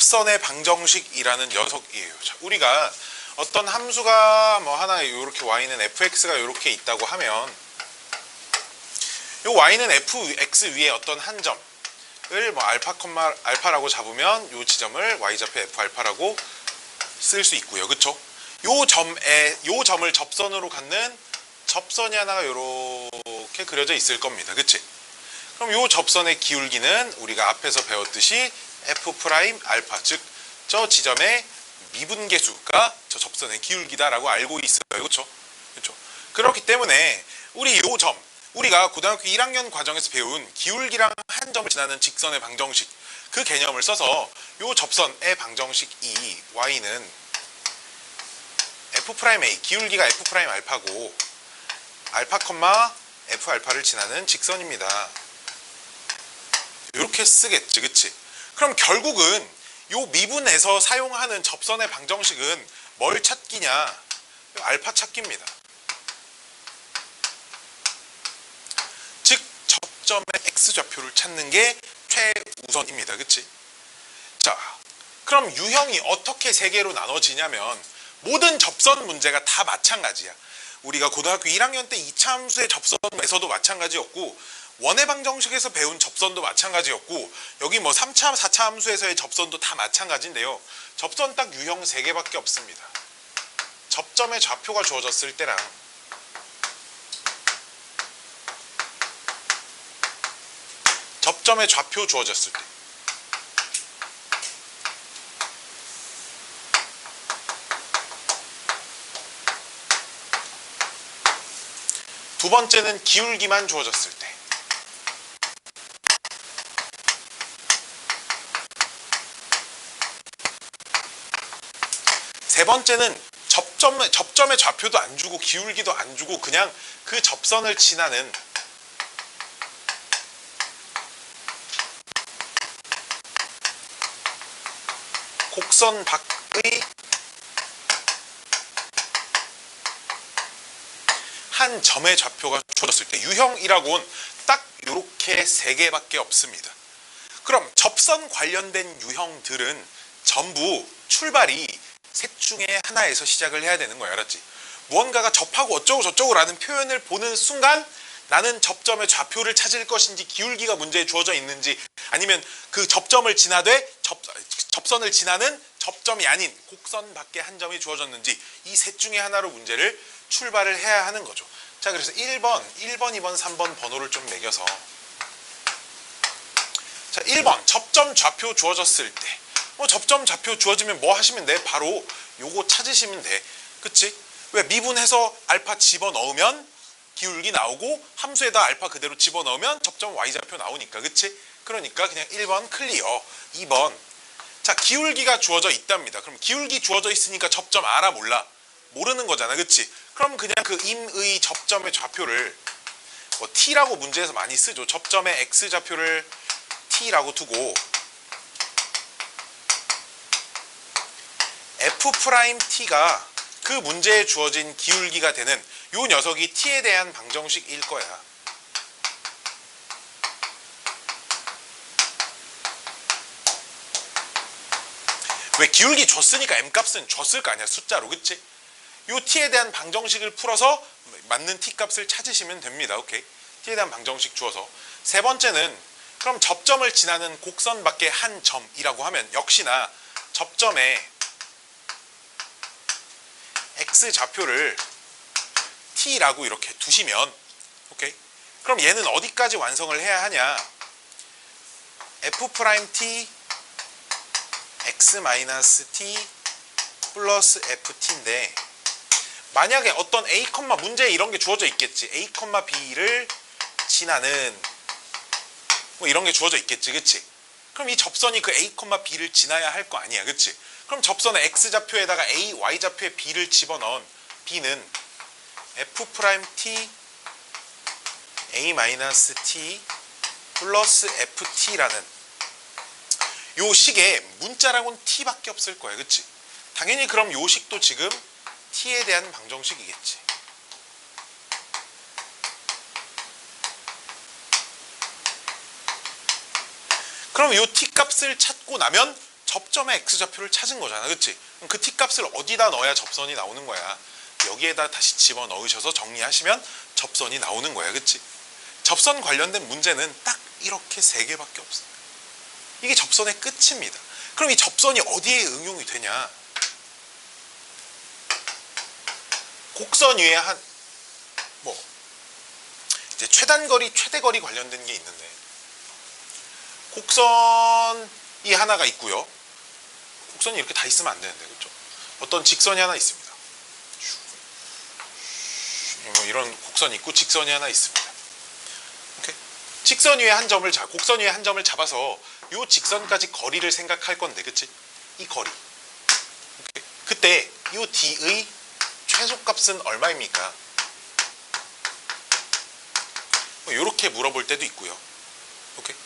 접선의 방정식이라는 녀석이에요. 자, 우리가 어떤 함수가 뭐 하나 이렇게 y는 fx가 이렇게 있다고 하면 이 y는 fx 위에 어떤 한 점을 뭐 알파라고 잡으면 이 지점을 y좌표 f알파라고 쓸 수 있고요. 그쵸? 요 점을 접선으로 갖는 접선이 하나가 이렇게 그려져 있을 겁니다. 그치? 그럼 요 접선의 기울기는 우리가 앞에서 배웠듯이 f 프라임 알파, 즉 저 지점의 미분계수가 저 접선의 기울기다라고 알고 있어요. 그렇죠? 그렇죠? 그렇기 때문에 우리 요 점, 우리가 고등학교 1학년 과정에서 배운 기울기랑 한 점을 지나는 직선의 방정식, 그 개념을 써서 요 접선의 방정식 이 y는 f 프라임 a, 기울기가 f 프라임 알파고 알파, f 알파를 지나는 직선입니다. 이렇게 쓰겠지, 그치? 그럼 결국은 요 미분에서 사용하는 접선의 방정식은 뭘 찾기냐? 알파 찾기입니다. 즉 접점의 x좌표를 찾는 게 최우선입니다. 그치? 자, 그럼 유형이 어떻게 세 개로 나눠지냐면 모든 접선 문제가 다 마찬가지야. 우리가 고등학교 1학년 때 2차 함수의 접선에서도 마찬가지였고 원의 방정식에서 배운 접선도 마찬가지였고 여기 뭐 3차, 4차 함수에서의 접선도 다 마찬가지인데요. 접선 딱 유형 3개밖에 없습니다. 접점의 좌표가 주어졌을 때랑 접점의 좌표 주어졌을 때. 두 번째는 기울기만 주어졌을 때. 세 번째는 접점의 좌표도 안 주고 기울기도 안 주고 그냥 그 접선을 지나는 곡선 밖의 한 점의 좌표가 주어졌을 때 유형이라고는 딱 이렇게 3개밖에 없습니다. 그럼 접선 관련된 유형들은 전부 출발이 셋 중에 하나에서 시작을 해야 되는 거야. 알았지? 무언가가 접하고 어쩌고 저쩌고 라는 표현을 보는 순간 나는 접점의 좌표를 찾을 것인지 기울기가 문제에 주어져 있는지 아니면 그 접점을 지나되 접선을 지나는 접점이 아닌 곡선 밖에 한 점이 주어졌는지 이 셋 중에 하나로 문제를 출발을 해야 하는 거죠. 자, 그래서 1번, 2번, 3번 번호를 좀 매겨서 자, 1번 접점 좌표 주어졌을 때 접점 좌표 주어지면 뭐 하시면 돼? 바로 요거 찾으시면 돼. 그치? 왜? 미분해서 알파 집어넣으면 기울기 나오고 함수에다 알파 그대로 집어넣으면 접점 y좌표 나오니까. 그치? 그러니까 그냥 1번 클리어. 2번 자, 기울기가 주어져 있답니다. 그럼 기울기 주어져 있으니까 접점 알아 몰라? 모르는 거잖아. 그치? 그럼 그냥 그 임의 접점의 좌표를 뭐 t라고 문제에서 많이 쓰죠. 접점의 x좌표를 t라고 두고 f't가 그 문제에 주어진 기울기가 되는 요 녀석이 t에 대한 방정식일 거야. 왜? 기울기 줬으니까 m값은 줬을 거 아니야. 숫자로. 그치? 요 t에 대한 방정식을 풀어서 맞는 t값을 찾으시면 됩니다. 오케이? t에 대한 방정식 주어서. 세 번째는 그럼 접점을 지나는 곡선 밖에 한 점이라고 하면 역시나 접점에 x좌표를 t라고 이렇게 두시면 오케이? 그럼 얘는 어디까지 완성을 해야 하냐? f't x-t 플러스 ft인데 만약에 어떤 a, 문제에 이런 게 주어져 있겠지. a, b를 지나는 뭐 이런 게 주어져 있겠지. 그치? 그럼 이 접선이 그 a, b를 지나야 할 거 아니야. 그치? 그럼 접선의 x좌표에다가 a, y좌표에 b를 집어넣은 b는 f't a-t 플러스 ft라는 요 식에 문자랑은 t밖에 없을 거야. 그치? 당연히 그럼 요 식도 지금 t에 대한 방정식이겠지. 그럼 요 t 값을 찾고 나면 접점의 x좌표를 찾은 거잖아, 그치? 그럼 그 t값을 어디다 넣어야 접선이 나오는 거야? 여기에다 다시 집어넣으셔서 정리하시면 접선이 나오는 거야, 그치? 접선 관련된 문제는 딱 이렇게 3개밖에 없어요. 이게 접선의 끝입니다. 그럼 이 접선이 어디에 응용이 되냐? 곡선 위에 이제 최단거리, 최대거리 관련된 게 있는데, 곡선이 하나가 있고요. 곡선이 이렇게 다 있으면 안 되는데, 그렇죠? 어떤 직선이 하나 있습니다. 이런 곡선이 있고 직선이 하나 있습니다. 오케이? 직선 위에 한 점을 곡선 위에 한 점을 잡아서 이 직선까지 거리를 생각할 건데, 그치? 이 거리. 오케이? 그때 이 d의 최소값은 얼마입니까? 이렇게 물어볼 때도 있고요. 오케이?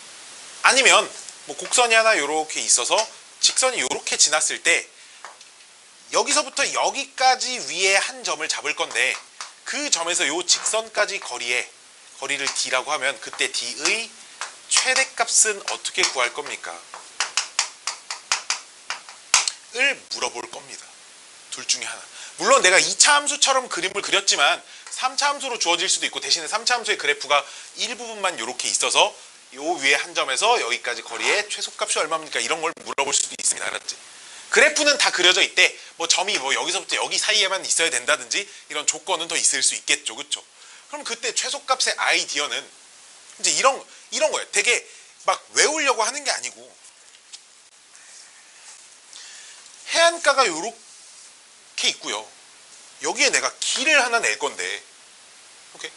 아니면 곡선이 하나 이렇게 있어서 직선이 이렇게 지났을 때 여기서부터 여기까지 위에 한 점을 잡을 건데, 그 점에서 이 직선까지 거리를 d라고 하면 그때 d의 최대값은 어떻게 구할 겁니까? 을 물어볼 겁니다. 둘 중에 하나. 물론 내가 2차 함수처럼 그림을 그렸지만 3차 함수로 주어질 수도 있고, 대신에 3차 함수의 그래프가 일부분만 이렇게 있어서 요 위에 한 점에서 여기까지 거리의 최소값이 얼마입니까? 이런 걸 물어볼 수도 있습니다. 알았지? 그래프는 다 그려져 있대. 점이 여기서부터 여기 사이에만 있어야 된다든지 이런 조건은 더 있을 수 있겠죠. 그렇죠? 그럼 그때 최소값의 아이디어는 이제 이런 거예요. 되게 막 외우려고 하는 게 아니고, 해안가가 요렇게 있고요. 여기에 내가 길을 하나 낼 건데, 오케이?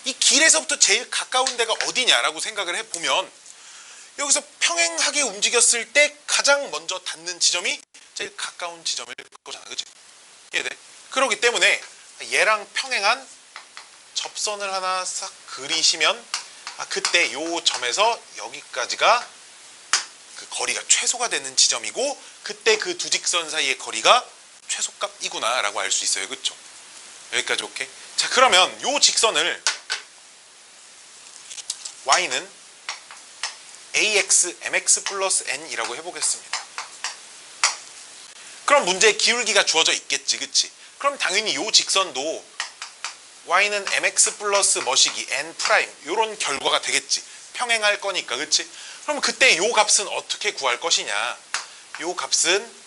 이 길에서부터 제일 가까운 데가 어디냐라고 생각을 해보면, 여기서 평행하게 움직였을 때 가장 먼저 닿는 지점이 제일 가까운 지점일 거잖아, 그치? 이해돼? 그렇기 때문에 얘랑 평행한 접선을 하나 싹 그리시면, 그때 요 점에서 여기까지가 그 거리가 최소가 되는 지점이고, 그때 그 두 직선 사이의 거리가 최소값이구나 라고 알 수 있어요. 그쵸? 여기까지 오케이? 자, 그러면 요 직선을 y는 ax mx 플러스 n이라고 해보겠습니다. 그럼 문제의 기울기가 주어져 있겠지, 그치? 그럼 당연히 요 직선도 y는 mx 플러스 머시기 n 프라임 요런 결과가 되겠지. 평행할 거니까, 그치? 그럼 그때 요 값은 어떻게 구할 것이냐? 요 값은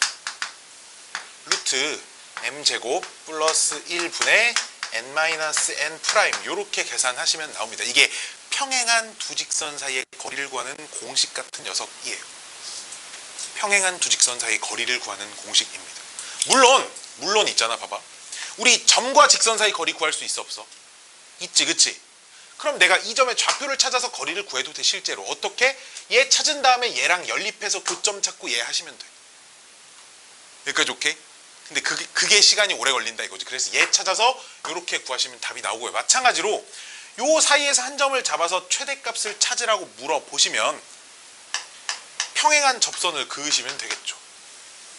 루트 m제곱 플러스 1분의 n-n 프라임 요렇게 계산하시면 나옵니다. 이게 평행한 두 직선 사이의 거리를 구하는 공식 같은 녀석이에요. 평행한 두 직선 사이의 거리를 구하는 공식입니다. 물론 있잖아, 봐봐. 우리 점과 직선 사이 거리 구할 수 있어, 없어? 있지, 그치? 그럼 내가 이 점의 좌표를 찾아서 거리를 구해도 돼. 실제로 어떻게? 얘 찾은 다음에 얘랑 연립해서 교점 찾고 얘 하시면 돼. 여기까지 오케이? 근데 그게 시간이 오래 걸린다 이거지. 그래서 얘 찾아서 이렇게 구하시면 답이 나오고요. 마찬가지로 요 사이에서 한 점을 잡아서 최대값을 찾으라고 물어보시면 평행한 접선을 그으시면 되겠죠.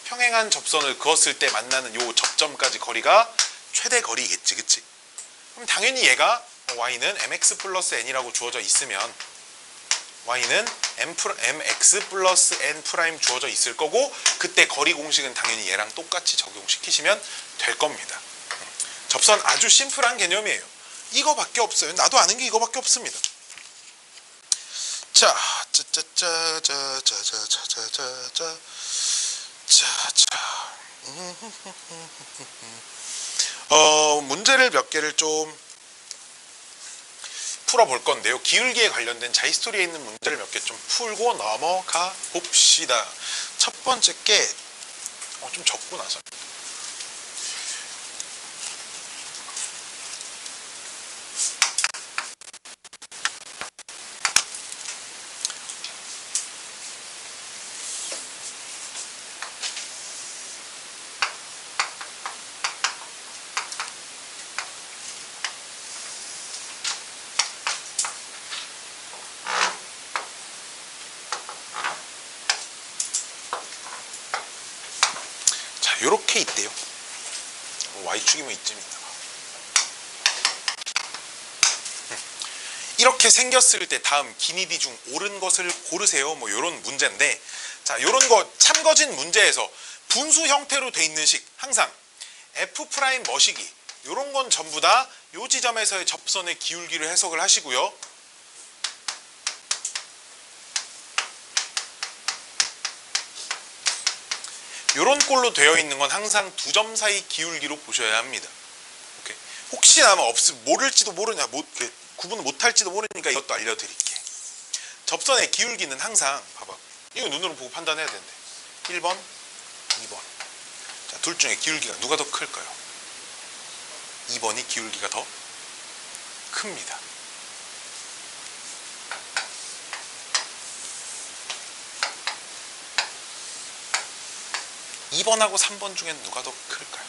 평행한 접선을 그었을 때 만나는 요 접점까지 거리가 최대 거리겠지, 그치? 그럼 당연히 얘가 y는 mx 플러스 n이라고 주어져 있으면 y는 mx 플러스 n 프라임 주어져 있을 거고, 그때 거리 공식은 당연히 얘랑 똑같이 적용시키시면 될 겁니다. 접선 아주 심플한 개념이에요. 이거밖에 없어요. 나도 아는 게 이거밖에 없습니다. 자, 문제를 몇 개를 좀 풀어볼 건데요. 기울기에 관련된 자히스토리에 있는 문제를 몇 개 좀 풀고 넘어가 봅시다. 첫 번째 게 좀 적고 나서 요렇게 있대요. Y축이면 이쯤입니다. 이렇게 생겼을 때 다음 기니디 중 옳은 것을 고르세요. 뭐 이런 문제인데, 자, 이런 거 참거진 문제에서 분수 형태로 돼 있는 식 항상 F 프라임 머시기 이런 건 전부 다 이 지점에서의 접선의 기울기를 해석을 하시고요. 이런 꼴로 되어 있는 건 항상 두 점 사이 기울기로 보셔야 합니다. 오케이. 혹시나 모를지도 모르냐, 구분을 못할지도 모르니까 이것도 알려드릴게. 접선의 기울기는 항상 봐봐. 이거 눈으로 보고 판단해야 되는데 1번, 2번. 자, 둘 중에 기울기가 누가 더 클까요? 2번이 기울기가 더 큽니다. 2번하고 3번 중엔 누가 더 클까요?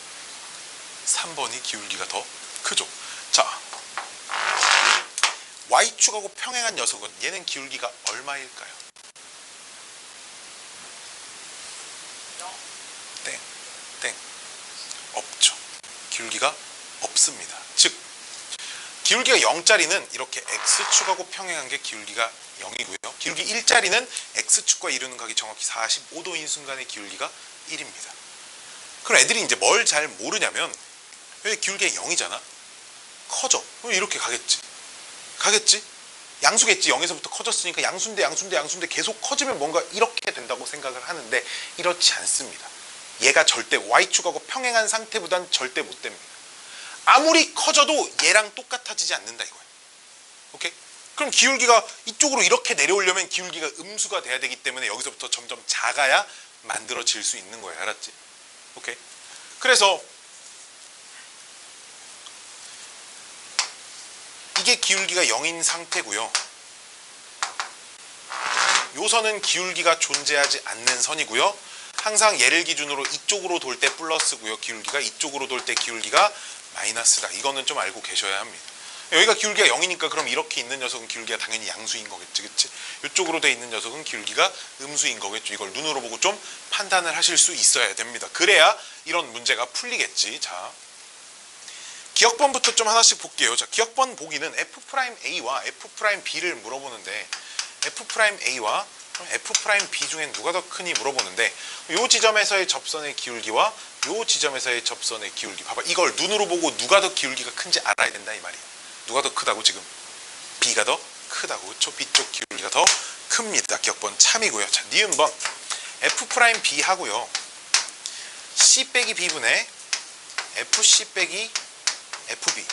3번이 기울기가 더 크죠. 자, Y축하고 평행한 녀석은 얘는 기울기가 얼마일까요? 땡. 없죠. 기울기가 없습니다. 즉 기울기가 0짜리는 이렇게 X축하고 평행한 게 기울기가 0이고요. 기울기 1짜리는 X축과 이루는 각이 정확히 45도인 순간의 기울기가 1입니다. 그럼 애들이 이제 뭘 잘 모르냐면 여기 기울기가 0이잖아. 커져. 그럼 이렇게 가겠지? 양수겠지. 0에서부터 커졌으니까 양수인데 계속 커지면 뭔가 이렇게 된다고 생각을 하는데 이렇지 않습니다. 얘가 절대 Y축하고 평행한 상태보단 절대 못 됩니다. 아무리 커져도 얘랑 똑같아지지 않는다 이거예요. 오케이? 그럼 기울기가 이쪽으로 이렇게 내려오려면 기울기가 음수가 돼야 되기 때문에 여기서부터 점점 작아야 만들어질 수 있는 거예요. 알았지? 오케이? 그래서 이게 기울기가 0인 상태고요. 요 선은 기울기가 존재하지 않는 선이고요. 항상 얘를 기준으로 이쪽으로 돌 때 플러스고요. 기울기가 이쪽으로 돌 때 기울기가 마이너스다. 이거는 좀 알고 계셔야 합니다. 여기가 기울기가 0이니까 그럼 이렇게 있는 녀석은 기울기가 당연히 양수인 거겠지. 그치? 이쪽으로 돼 있는 녀석은 기울기가 음수인 거겠죠. 이걸 눈으로 보고 좀 판단을 하실 수 있어야 됩니다. 그래야 이런 문제가 풀리겠지. 자, 기억번부터 좀 하나씩 볼게요. 자, 기억번 보기는 F'A와 F'B를 물어보는데 F'A와 F'B 중엔 누가 더 크니 물어보는데 이 지점에서의 접선의 기울기와 이 지점에서의 접선의 기울기 봐봐. 이걸 눈으로 보고 누가 더 기울기가 큰지 알아야 된다 이 말이야. 누가 더 크다고 지금? B가 더 크다고. 그렇죠? B쪽 기울기가 더 큽니다. 기억번 참이고요. 자, 니은번 F'B 하고요. C 빼기 B분의 FC 빼기 FB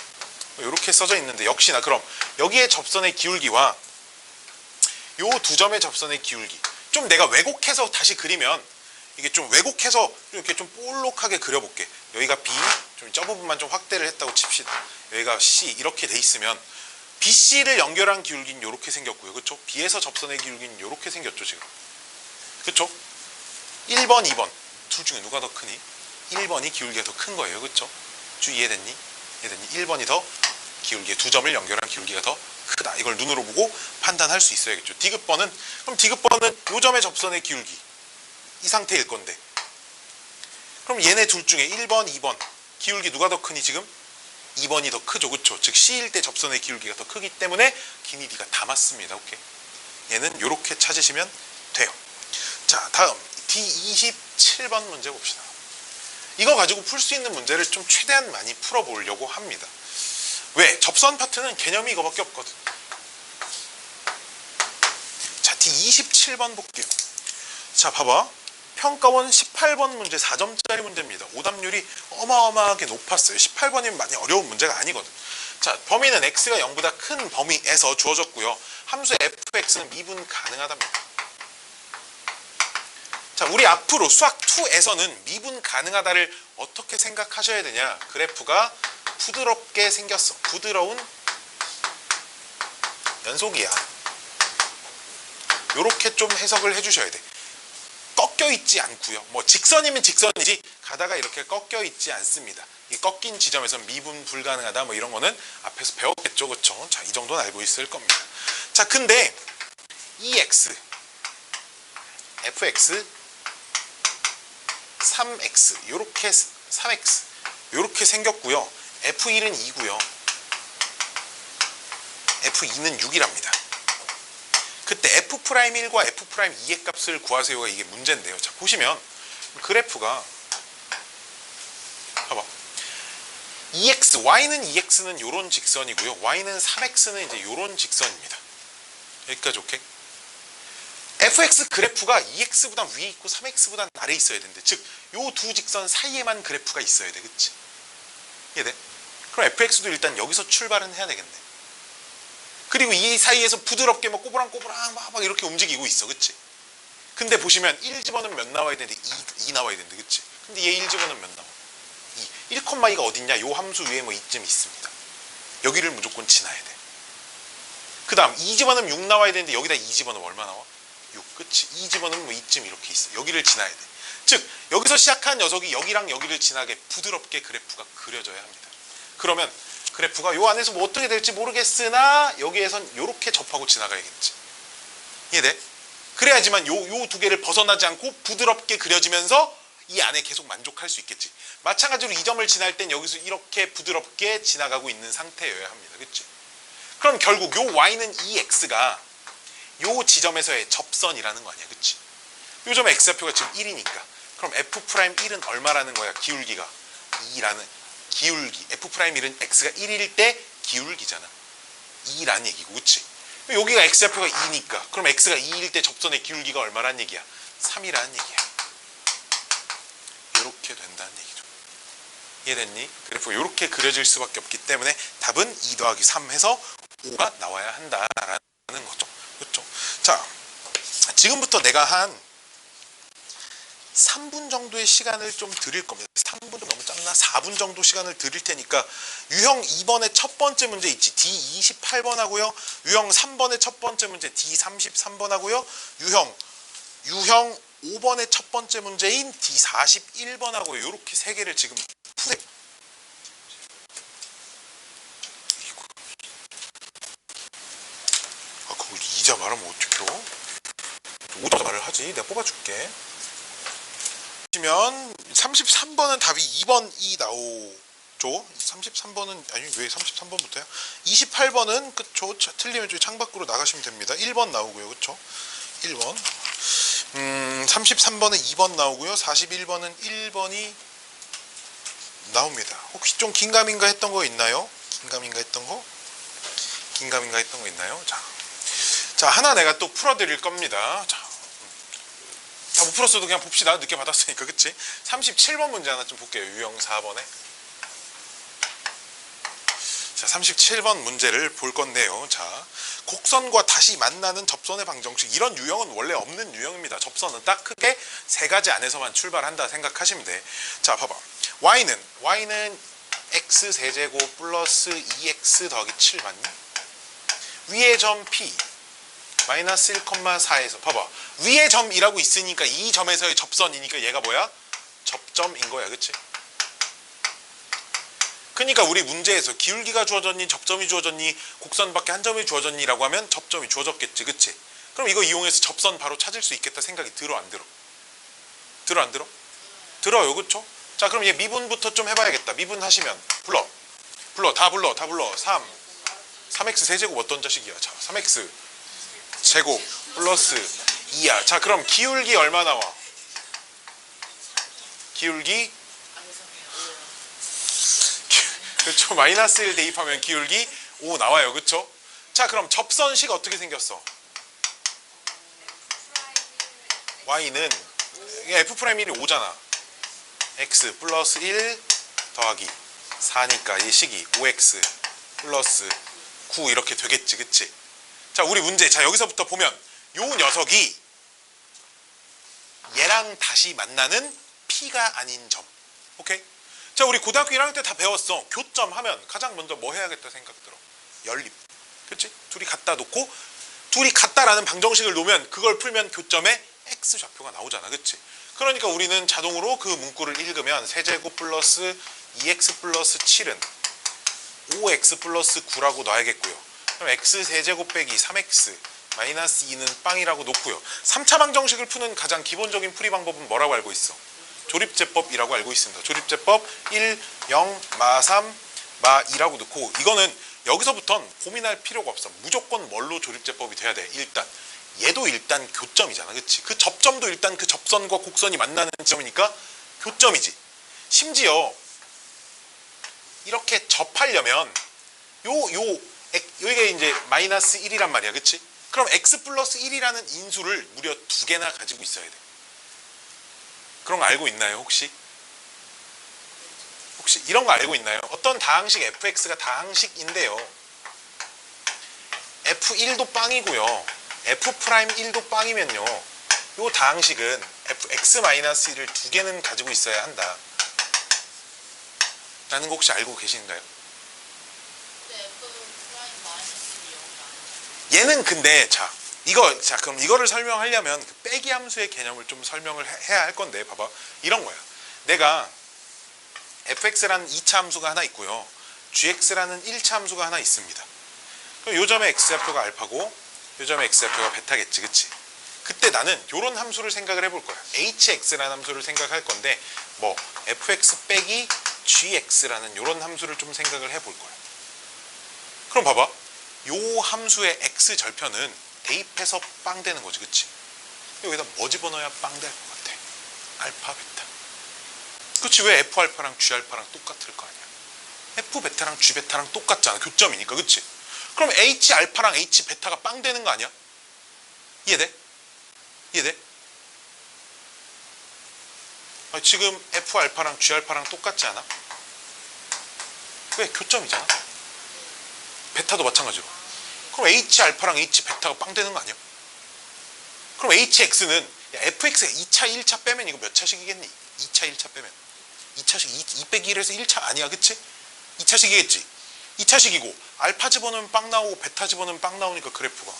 이렇게 써져 있는데 역시나 그럼 여기에 접선의 기울기와 요 두 점의 접선의 기울기 좀 내가 왜곡해서 다시 그리면 이게 좀 왜곡해서 이렇게 좀 볼록하게 그려볼게. 여기가 B, 좀 저 부분만 좀 확대를 했다고 칩시다. 여기가 C 이렇게 돼 있으면 BC를 연결한 기울기는 이렇게 생겼고요. 그렇죠? B에서 접선의 기울기는 이렇게 생겼죠 지금. 그렇죠? 1번, 2번 둘 중에 누가 더 크니? 1번이 기울기가 더 큰 거예요. 그렇죠? 주 이해됐니? 1번이 더 기울기, 두 점을 연결한 기울기가 더 크다. 이걸 눈으로 보고 판단할 수 있어야겠죠. 디귿번은 그럼 디귿번은 요 점의 접선의 기울기 이 상태일 건데 그럼 얘네 둘 중에 1번, 2번 기울기 누가 더 크니 지금? 2번이 더 크죠. 그렇죠? 즉 C일 때 접선의 기울기가 더 크기 때문에 기니디가 다 맞습니다. 오케이. 얘는 요렇게 찾으시면 돼요. 자, 다음 D27번 문제 봅시다. 이거 가지고 풀 수 있는 문제를 좀 최대한 많이 풀어보려고 합니다. 왜? 접선 파트는 개념이 이거밖에 없거든. 자, D27번 볼게요. 자, 봐봐. 평가원 18번 문제 4점짜리 문제입니다. 오답률이 어마어마하게 높았어요. 18번이면 많이 어려운 문제가 아니거든. 자, 범위는 x가 0보다 큰 범위에서 주어졌고요. 함수 fx는 미분 가능하답니다. 자, 우리 앞으로 수학 2에서는 미분 가능하다를 어떻게 생각하셔야 되냐? 그래프가 부드럽게 생겼어. 부드러운 연속이야. 요렇게 좀 해석을 해주셔야 돼. 꺾여 있지 않고요. 뭐 직선이면 직선이지 가다가 이렇게 꺾여 있지 않습니다. 이 꺾인 지점에서 미분 불가능하다 뭐 이런 거는 앞에서 배웠겠죠. 그렇죠? 자, 이 정도는 알고 있을 겁니다. 자, 근데 EX, FX, 3X 요렇게 3X 요렇게 생겼고요. F1은 2고요. F2는 6이랍니다. 그때 F'1과 F'2의 값을 구하세요가 이게 문제인데요. 자, 보시면 그래프가 봐봐. y는 2x는 요런 직선이고요. y는 3x는 이제 요런 직선입니다. 여기까지 오케이? fx 그래프가 2x보다 위에 있고 3x보다 아래에 있어야 되는데, 즉 요 두 직선 사이에만 그래프가 있어야 돼. 그치? 이해돼? 그럼 fx도 일단 여기서 출발은 해야 되겠네. 그리고 이 사이에서 부드럽게 막 꼬부랑꼬부랑 막 이렇게 움직이고 있어. 그치? 근데 보시면 1 집어넣으면 몇 나와야 되는데 2 나와야 되는데, 그치? 근데 얘 1 집어넣으면 몇 나와? 2. 1,2가 어딨냐? 요 함수 위에 뭐 이쯤 있습니다. 여기를 무조건 지나야 돼. 그 다음 2 집어넣으면 6 나와야 되는데 여기다 2 집어넣으면 얼마 나와? 6. 그치? 2 집어넣으면 뭐 이쯤 이렇게 있어. 여기를 지나야 돼. 즉 여기서 시작한 녀석이 여기랑 여기를 지나게 부드럽게 그래프가 그려져야 합니다. 그러면 그래프가 요 안에서 뭐 어떻게 될지 모르겠으나 여기에선 요렇게 접하고 지나가야겠지. 이해돼? 그래야지만 요 두 개를 벗어나지 않고 부드럽게 그려지면서 이 안에 계속 만족할 수 있겠지. 마찬가지로 이 점을 지날 땐 여기서 이렇게 부드럽게 지나가고 있는 상태여야 합니다. 그치? 그럼 결국 요 y는 2x가 요 지점에서의 접선이라는 거 아니야. 그치? 요 점의 x좌표가 지금 1이니까 그럼 f'1은 얼마라는 거야? 기울기가 2라는 기울기. f'1은 x가 1일 때 기울기잖아. 2라는 얘기고. 그치? 여기가 x좌표가 2니까 그럼 x가 2일 때 접선의 기울기가 얼마라는 얘기야? 3이라는 얘기야. 이렇게 된다는 얘기죠. 이해됐니? 그래프 이렇게 그려질 수밖에 없기 때문에 답은 2 더하기 3 해서 5가 나와야 한다라는 거죠. 그렇죠? 자, 지금부터 내가 한 3분 정도의 시간을 좀 드릴 겁니다. 3분도 너무 짧나? 4분 정도 시간을 드릴 테니까 유형 2번의 첫 번째 문제 있지. D28번 하고요. 유형 3번의 첫 번째 문제 D33번 하고요. 유형 5번의 첫 번째 문제인 D41번 하고요. 이렇게 세 개를 지금 푸세요. 아, 그걸 2자 말하면 어떡해요? 5자 말을 하지. 내가 뽑아줄게. 보시면 33번은 답이 2번이 나오죠. 33번은 아니 왜 33번부터야? 28번은 그쵸. 틀리면 저기 창밖으로 나가시면 됩니다. 1번 나오고요. 그쵸? 1번. 33번은 2번 나오고요. 41번은 1번이 나옵니다. 혹시 좀 긴가민가 했던 거 있나요? 긴가민가 했던 거 있나요? 자, 하나 내가 또 풀어드릴 겁니다. 자, 다 못 풀었어도 그냥 봅시다. 늦게 받았으니까. 그치? 37번 문제 하나 좀 볼게요. 유형 4번에. 자, 37번 문제를 볼 건데요. 자, 곡선과 다시 만나는 접선의 방정식. 이런 유형은 원래 없는 유형입니다. 접선은 딱 크게 세 가지 안에서만 출발한다 생각하시면 돼. 자, 봐봐. y는 x 세제곱 플러스 2x 더하기 7 맞니? 위의 점 p 마이너스 1,4에서 봐봐. 위의 점이라고 있으니까 이 점에서의 접선이니까 얘가 뭐야? 접점인 거야. 그치? 그러니까 우리 문제에서 기울기가 주어졌니? 접점이 주어졌니? 곡선밖에 한 점이 주어졌니? 라고 하면 접점이 주어졌겠지. 그치? 그럼 이거 이용해서 접선 바로 찾을 수 있겠다 생각이 들어 안 들어? 들어 안 들어? 들어요. 그쵸? 자, 그럼 얘 미분부터 좀 해봐야겠다. 미분하시면 불러. 다 불러. 3x 세제곱 어떤 자식이야? 자, 3x 제곱 플러스 2야. 자, 그럼 기울기 얼마 나와? 기울기 그렇죠. 마이너스 1 대입하면 기울기 5 나와요. 그렇죠? 자, 그럼 접선식 어떻게 생겼어? y는 f'1이 5잖아. x 플러스 1 더하기 4니까 이 식이 5x 플러스 9 이렇게 되겠지. 그치? 자, 우리 문제. 자, 여기서부터 보면 요 녀석이 얘랑 다시 만나는 p가 아닌 점. 오케이? 자, 우리 고등학교 1학년 때 다 배웠어. 교점 하면 가장 먼저 뭐 해야겠다 생각 들어? 연립. 그치? 둘이 갖다 놓고 둘이 같다라는 방정식을 놓으면 그걸 풀면 교점에 x좌표가 나오잖아. 그치? 그러니까 우리는 자동으로 그 문구를 읽으면 세제곱 플러스 2x 플러스 7은 5x 플러스 9라고 놔야겠고요. 그럼 x 세제곱 빼기 3x 마이너스 2는 빵이라고 놓고요. 3차 방정식을 푸는 가장 기본적인 풀이 방법은 뭐라고 알고 있어? 조립제법이라고 알고 있습니다. 조립제법 1, 0, 마 3, 마 2라고 놓고 이거는 여기서부터는 고민할 필요가 없어. 무조건 뭘로 조립제법이 돼야 돼. 일단 얘도 일단 교점이잖아, 그치? 그 접점도 일단 그 접선과 곡선이 만나는 지점이니까 교점이지. 심지어 이렇게 접하려면 여기가 이제 마이너스 1이란 말이야, 그치? 그럼 x 플러스 1이라는 인수를 무려 2개나 가지고 있어야 돼. 그런 거 알고 있나요, 혹시? 혹시 이런 거 알고 있나요? 어떤 다항식 fx가 다항식인데요. f1도 빵이고요. f'1도 빵이면요. 요 다항식은 fx-1을 2개는 가지고 있어야 한다. 라는 거 혹시 알고 계신가요? 얘는 근데 자 그럼 이거를 설명하려면 그 빼기 함수의 개념을 좀 설명을 해야 할 건데 봐봐. 이런 거야. 내가 fx라는 2차 함수가 하나 있고요. gx라는 1차 함수가 하나 있습니다. 그럼 요 점의 x좌표가 알파고 요 점의 x좌표가 베타겠지, 그치? 그때 나는 요런 함수를 생각을 해볼 거야. hx라는 함수를 생각할 건데 뭐 fx 빼기 gx라는 요런 함수를 좀 생각을 해볼 거야. 그럼 봐봐. 요 함수의 x 절편은 대입해서 빵 되는 거지, 그치? 여기다 뭐 집어넣어야 빵 될 것 같아? 알파, 베타. 그치? 왜 f알파랑 g알파랑 똑같을 거 아니야? f베타랑 g베타랑 똑같잖아. 교점이니까, 그치? 그럼 h알파랑 h베타가 빵 되는 거 아니야? 이해돼? 이해돼? 아니, 지금 f알파랑 g알파랑 똑같지 않아? 왜? 교점이잖아. 베타도 마찬가지로. 그럼 h알파랑 h베타가 빵 되는 거 아니야? 그럼 hx는 fx가 2차, 1차 빼면 이거 몇 차식이겠니? 2차, 1차 빼면 2차식 2 빼기 1에서 1차 아니야, 그치? 2차식이겠지? 2차식이고 알파 집어넣으면 빵 나오고 베타 집어넣으면 빵 나오니까 그래프가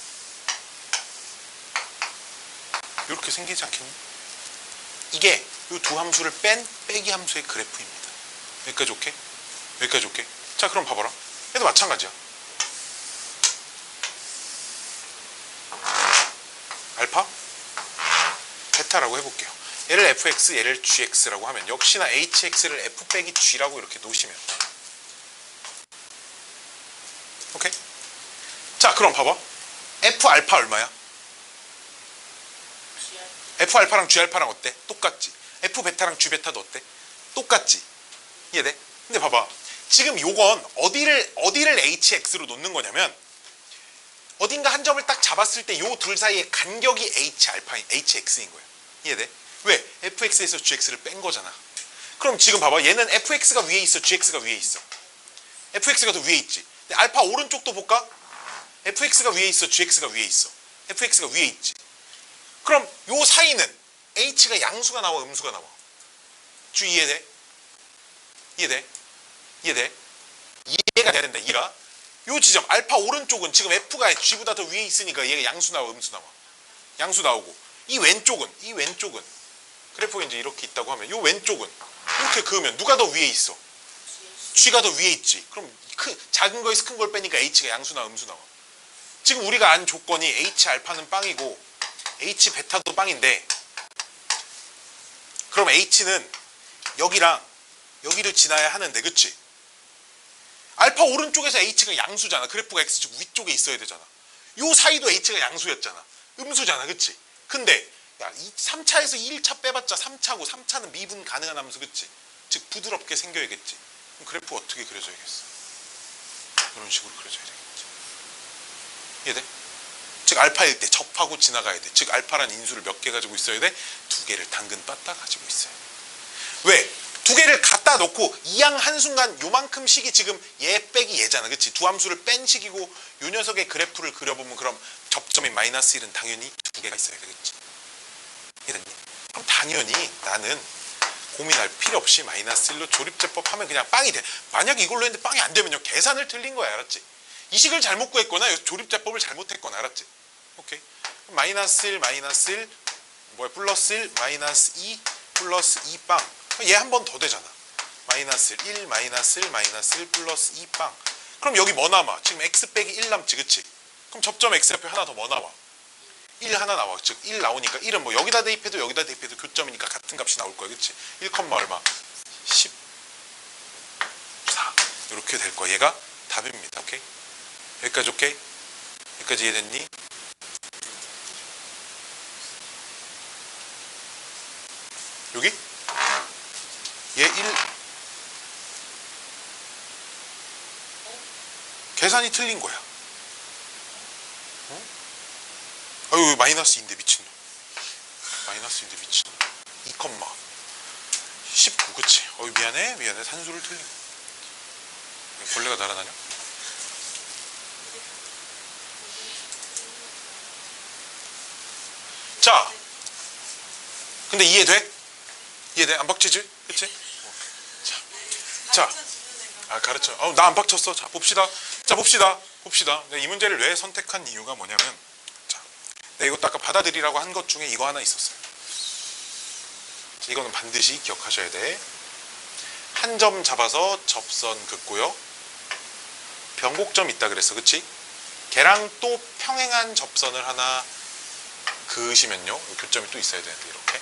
이렇게 생기지 않겠니? 이게 이 두 함수를 뺀 빼기 함수의 그래프입니다. 여기까지 오케이? 여기까지 오케이? 자, 그럼 봐봐라. 얘도 마찬가지야. 알파, 베타라고 해볼게요. 얘를 fx, 얘를 gx라고 하면 역시나 hx를 f 빼기 g라고 이렇게 놓으시면 오케이? 자, 그럼 봐봐. f알파 얼마야? f알파랑 g알파랑 어때? 똑같지. f베타랑 g베타도 어때? 똑같지. 이해돼? 근데 봐봐. 지금 요건 어디를 hx로 놓는 거냐면 어딘가 한 점을 딱 잡았을 때 요 둘 사이의 간격이 hx인 거야. 이해돼? 왜? fx에서 gx를 뺀 거잖아. 그럼 지금 봐봐. 얘는 fx가 위에 있어, gx가 위에 있어. fx가 더 위에 있지. 근데 알파 오른쪽도 볼까? fx가 위에 있어, gx가 위에 있어. fx가 위에 있지. 그럼 요 사이는 h가 양수가 나와, 음수가 나와. 주 이해돼? 이해돼? 이해돼? 이해가 돼야 된다. 이해가? 요 지점 알파 오른쪽은 지금 f가 g보다 더 위에 있으니까 얘가 양수 나와, 음수 나와. 양수 나오고 이 왼쪽은 그래프가 이제 이렇게 있다고 하면 요 왼쪽은 이렇게 그으면 누가 더 위에 있어? g가 더 위에 있지. 그럼 작은 거에서 큰 걸 빼니까 h가 양수 나와, 음수 나와. 지금 우리가 안 조건이 h 알파는 빵이고 h 베타도 빵인데 그럼 h는 여기랑 여기를 지나야 하는데, 그치? 알파 오른쪽에서 h가 양수잖아. 그래프가 x축 위쪽에 있어야 되잖아. 요 사이도 h가 양수였잖아. 음수잖아, 그치? 근데 야, 3차에서 1차 빼봤자 3차고 3차는 미분 가능한 함수, 그치? 즉 부드럽게 생겨야겠지. 그럼 그래프 어떻게 그려져야겠어? 이런 식으로 그려져야 되겠지. 이해돼? 즉 알파일 때 접하고 지나가야 돼. 즉 알파란 인수를 몇 개 가지고 있어야 돼? 2개를 당근 빠따 가지고 있어야 돼. 왜? 2개를 갖다 놓고 이양 한순간 요만큼 식이 지금 얘 빼기 얘잖아, 그치? 두 함수를 뺀 식이고 요 녀석의 그래프를 그려보면 그럼 접점인 마이너스 1은 당연히 2개가 있어야 되겠지. 이해됐니? 그럼 당연히 나는 고민할 필요 없이 마이너스 1로 조립제법 하면 그냥 빵이 돼. 만약에 이걸로 했는데 빵이 안 되면요, 계산을 틀린 거야, 알았지? 이 식을 잘못 구했거나 조립제법을 잘못했거나, 알았지? 오케이. 마이너스 1 뭐야, 플러스 1 마이너스 2 플러스 2 빵. 얘 한 번 더 되잖아. 마이너스 1 마이너스 1 마이너스 1 플러스 2 빵. 그럼 여기 뭐 남아? 지금 x 빼기 1 남지, 그치? 그럼 접점 x좌표 하나 더 뭐 나와? 1 하나 나와. 즉 1 나오니까 1은 뭐 여기다 대입해도 여기다 대입해도 교점이니까 같은 값이 나올 거야, 그치? 1, 얼마? 14 이렇게 될 거야. 얘가 답입니다. 오케이? 여기까지 오케이? 여기까지 이해됐니? 여기? 얘 1 계산이 틀린 거야. 어? 아유 마이너스인데 미친놈. 마이너스인데 미친놈. 2, 19 그치? 어이 미안해 산수를 틀린 거. 벌레가 날아다녀? 자 근데 이해돼? 이해돼? 안 박치지? 그치? 자 가르쳐. 나 안 박쳤어. 자 봅시다. 이 문제를 왜 선택한 이유가 뭐냐면, 자, 내가 이것도 아까 받아들이라고 한 것 중에 이거 하나 있었어요. 이거는 반드시 기억하셔야 돼. 한 점 잡아서 접선 긋고요. 변곡점 있다 그랬어, 그치? 걔랑 또 평행한 접선을 하나 그으시면요, 교점이 또 있어야 되는데 이렇게.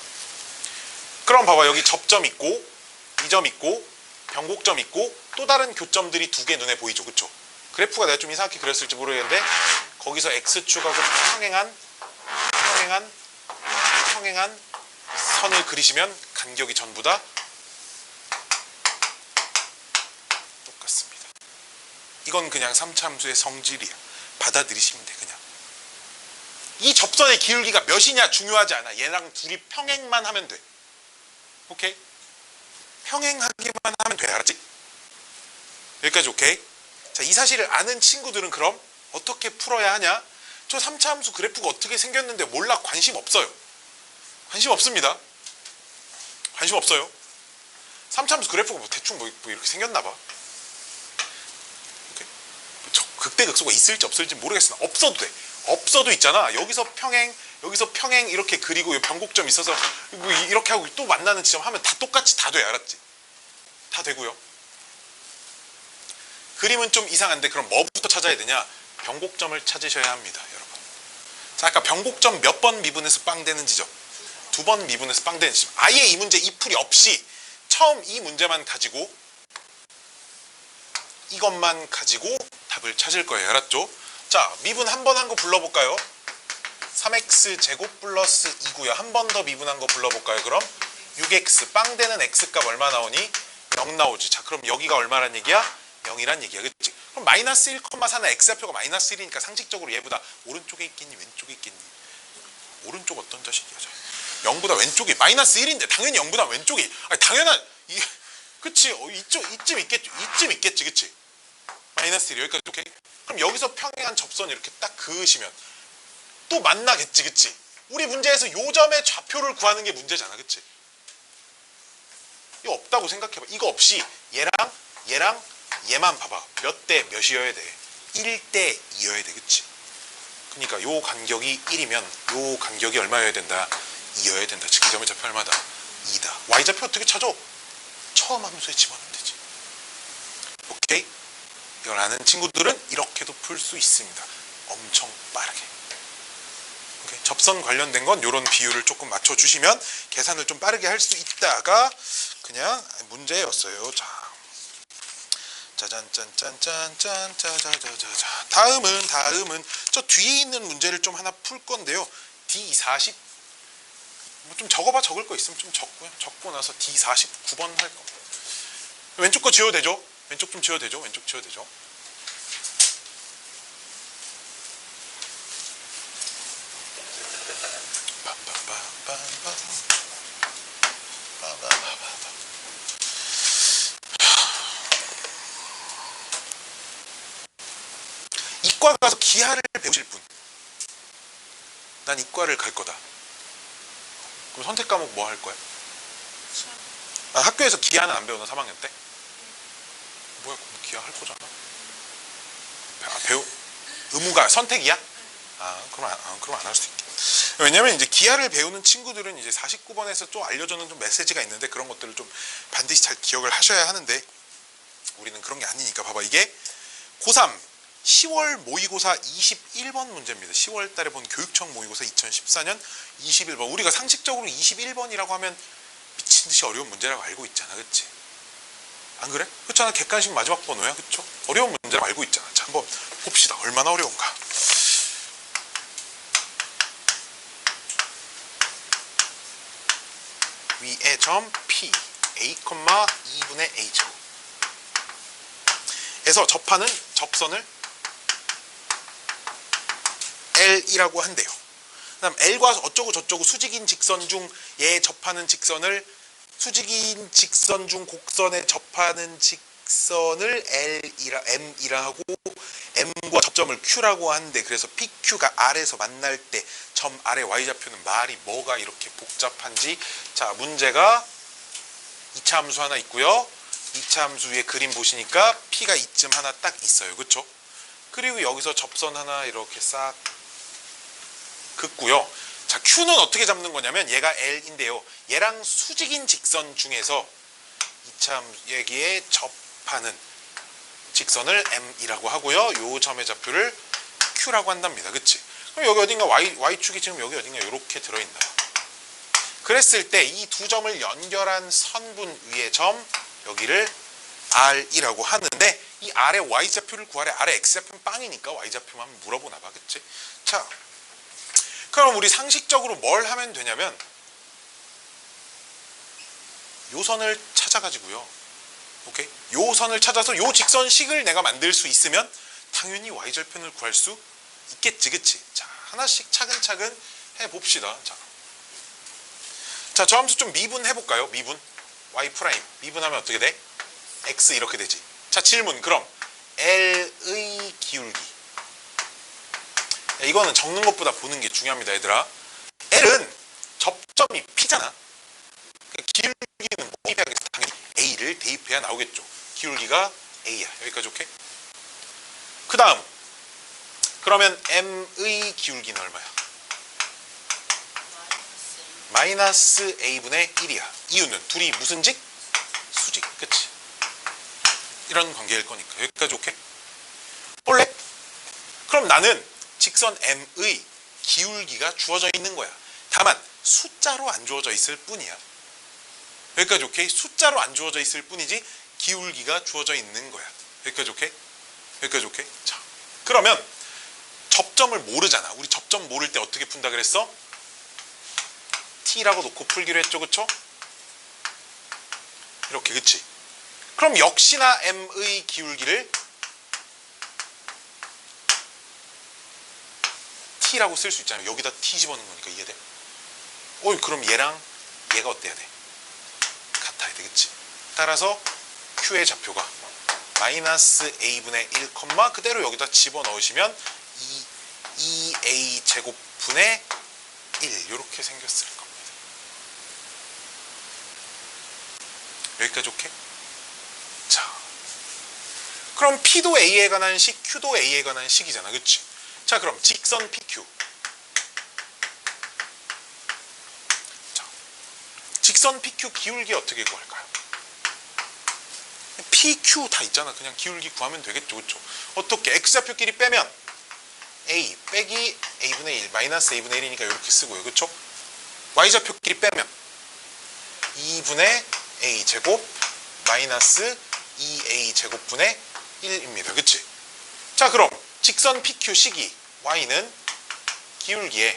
그럼 봐봐, 여기 접점 있고, 이 점 있고, 변곡점 있고, 또 다른 교점들이 두 개 눈에 보이죠, 그쵸? 그래프가 내가 좀 이상하게 그렸을지 모르겠는데, 거기서 x축하고 평행한 선을 그리시면 간격이 전부 다 똑같습니다. 이건 그냥 3차 함수의 성질이야. 받아들이시면 돼, 그냥. 이 접선의 기울기가 몇이냐 중요하지 않아. 얘랑 둘이 평행만 하면 돼. 오케이? 평행하기만 하면 돼. 알았지? 여기까지 오케이? 자, 이 사실을 아는 친구들은 그럼 어떻게 풀어야 하냐? 저 3차 함수 그래프가 어떻게 생겼는데 몰라. 관심 없어요. 관심 없습니다. 관심 없어요. 3차 함수 그래프가 뭐 대충 뭐 이렇게 생겼나 봐. 오케이? 극대극소가 있을지 없을지 모르겠으나 없어도 돼. 없어도 있잖아. 여기서 평행 이렇게 그리고 변곡점 있어서 이렇게 하고 또 만나는 지점 하면 다 똑같이 다 돼. 알았지? 다 되고요. 그림은 좀 이상한데 그럼 뭐부터 찾아야 되냐? 변곡점을 찾으셔야 합니다, 여러분. 자, 아까 변곡점 몇 번 미분해서 빵 되는 지점? 2번 미분해서 빵 되는 지점. 아예 이 문제 이 풀이 없이 처음 이 문제만 가지고 이것만 가지고 답을 찾을 거예요. 알았죠? 자, 미분 한 번 한 거 불러볼까요? 3x 제곱 플러스 2고요. 한 번 더 미분한 거 불러볼까요? 그럼 6x 빵 되는 x값 얼마 나오니? 0 나오지. 자, 그럼 여기가 얼마란 얘기야? 0이란 얘기야. 그치? 그럼 마이너스 1,4는 x좌표가 마이너스 1이니까 상식적으로 얘보다 오른쪽에 있겠니? 왼쪽에 있겠니? 오른쪽 어떤 자식이야? 0보다 왼쪽이 마이너스 1인데 당연히 0보다 왼쪽이. 아니, 당연한 그치? 이쯤 있겠지. 그치? 마이너스 1 여기까지 오케이? 그럼 여기서 평행한 접선 이렇게 딱 그으시면 또 만나겠지. 그치? 우리 문제에서 요 점의 좌표를 구하는 게 문제잖아. 그치? 이거 없다고 생각해봐. 이거 없이 얘랑 얘만 봐봐. 몇 대 몇이어야 돼? 1대 2여야 돼. 그치? 그러니까 요 간격이 1이면 요 간격이 얼마여야 된다? 2여야 된다. 즉 이 점의 좌표 얼마다? 2다. y좌표 어떻게 찾아? 처음 함수에 집어넣으면 되지. 오케이? 이걸 아는 친구들은 이렇게도 풀 수 있습니다. 엄청 빠르게. 오케이? 접선 관련된 건 이런 비율을 조금 맞춰주시면 계산을 좀 빠르게 할 수 있다가 그냥 문제였어요. 자, 짜잔짠짠짠짠짜자자자자. 다음은 저 뒤에 있는 문제를 좀 하나 풀 건데요. D40 뭐 좀 적을 거 있으면 좀 적고요. 적고 나서 D49번 할 거. 왼쪽 거 지워도 되죠? 왼쪽 좀 지워도 되죠? 왼쪽 지워도 되죠? 이과 가서 기하를 배우실 분. 난 이과를 갈 거다. 그럼 선택 과목 뭐 할 거야? 학교에서 기하는 안 배우나 3학년 때? 뭐야, 그럼 기하 할 거잖아. 의무가 선택이야? 그럼 안 할 수 있겠다. 왜냐면 이제 기하를 배우는 친구들은 이제 49번에서 또 알려주는 좀 메시지가 있는데 그런 것들을 좀 반드시 잘 기억을 하셔야 하는데 우리는 그런 게 아니니까. 봐봐, 이게 고3 10월 모의고사 21번 문제입니다. 10월 달에 본 교육청 모의고사 2014년 21번. 우리가 상식적으로 21번이라고 하면 미친 듯이 어려운 문제라고 알고 있잖아. 그치? 안 그래? 그렇잖아. 객관식 마지막 번호야. 그쵸? 어려운 문제라고 알고 있잖아. 자, 한번 봅시다. 얼마나 어려운가. 위의 점 P A, 2분의 A제곱 에서 접하는 접선을 L이라고 한대요. 그 다음 L과 어쩌고 저쩌고 수직인 직선 중 얘 접하는 직선을 수직인 직선 중 곡선에 접하는 직선을 M이라 하고 M과 접점을 Q라고 하는데, 그래서 PQ가 R에서 만날 때 점 R의 Y좌표는 말이 뭐가 이렇게 복잡한지. 자, 문제가 2차 함수 하나 있고요. 2차 함수 위에 그림 보시니까 P가 이쯤 하나 딱 있어요. 그쵸? 그리고 여기서 접선 하나 이렇게 싹 긋고요. 자, Q는 어떻게 잡는 거냐면 얘가 L인데요. 얘랑 수직인 직선 중에서 2차 함수 얘기에 접하는 직선을 M이라고 하고요. 요 점의 좌표를 Q라고 한답니다. 그치? 그럼 여기 어딘가 Y축이 지금 여기 어딘가 이렇게 들어있나. 그랬을 때 이 두 점을 연결한 선분 위의 점 여기를 R이라고 하는데, 이 R의 Y좌표를 구하래. R의 X좌표는 빵이니까 Y좌표만 물어보나 봐. 그치? 자, 그럼 우리 상식적으로 뭘 하면 되냐면 요 선을 찾아가지고요. 오케이? 요 선을 찾아서 요 직선식을 내가 만들 수 있으면 당연히 Y절편을 구할 수 있겠지. 그치? 자, 하나씩 차근차근 해봅시다. 자, 저 함수 좀 미분해볼까요? 미분. Y 프라임. 미분하면 어떻게 돼? X 이렇게 되지. 자, 질문. 그럼 L의 기울기. 야, 이거는 적는 것보다 보는 게 중요합니다, 얘들아. L은 접점이 P잖아. 기울기는 뭐 대입해야겠어? 당연히 A를 대입해야 나오겠죠. 기울기가 A야. 여기까지 오케이? 그 다음, 그러면 M의 기울기는 얼마야? 마이너스 A분의 1이야. 이유는 둘이 무슨 직? 수직. 그치? 이런 관계일 거니까. 여기까지 오케이? 볼래? 그럼 나는 직선 M의 기울기가 주어져 있는 거야. 다만 숫자로 안 주어져 있을 뿐이야. 여기까지 오케이? 숫자로 안 주어져 있을 뿐이지 기울기가 주어져 있는 거야. 여기까지 오케이? 여기까지 오케이? 자, 그러면 접점을 모르잖아. 우리 접점 모를 때 어떻게 푼다 그랬어? T라고 놓고 풀기로 했죠. 그쵸? 이렇게. 그치? 그럼 역시나 M의 기울기를 T라고 쓸 수 있잖아요. 여기다 T 집어넣는 거니까. 이해돼? 그럼 얘랑 얘가 어때야 돼? 같아야 돼. 그치? 따라서 Q의 좌표가 마이너스 A분의 1, 그대로 여기다 집어넣으시면 2A 제곱분의 1 이렇게 생겼을 겁니다. 여기까지 오케이? 자, 그럼 P도 A에 관한 식, Q도 A에 관한 식이잖아. 그치? 자, 그럼 직선 PQ. 자, 직선 PQ 기울기 어떻게 구할까요? PQ 다 있잖아. 그냥 기울기 구하면 되겠죠. 그쵸? 어떻게? X좌표끼리 빼면 A 빼기 A분의 1 마이너스 A분의 1이니까 이렇게 쓰고요. 그쵸? Y좌표끼리 빼면 2분의 A 제곱 마이너스 2A 제곱분의 1입니다. 그치? 자, 그럼 직선 PQ 식이 Y는 기울기에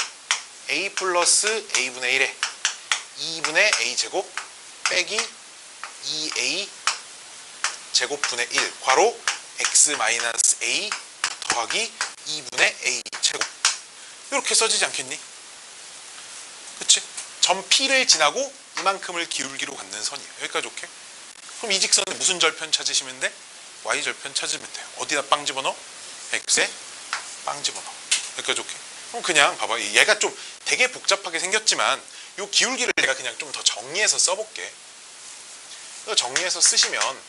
A 플러스 A분의 1에 2분의 A 제곱 빼기 2A 제곱분의 1 괄호 X 마이너스 A 더하기 2분의 A 제곱 이렇게 써지지 않겠니? 그치? 점 P를 지나고 이만큼을 기울기로 갖는 선이에요. 여기까지 오케이? 그럼 이 직선은 무슨 절편 찾으시면 돼? Y절편 찾으면 돼요. 어디다 빵 집어넣어? X에 빵 집어넣어. 여기까지 오케이? 그럼 그냥 봐봐. 얘가 좀 되게 복잡하게 생겼지만 이 기울기를 내가 그냥 좀 더 정리해서 써볼게. 정리해서 쓰시면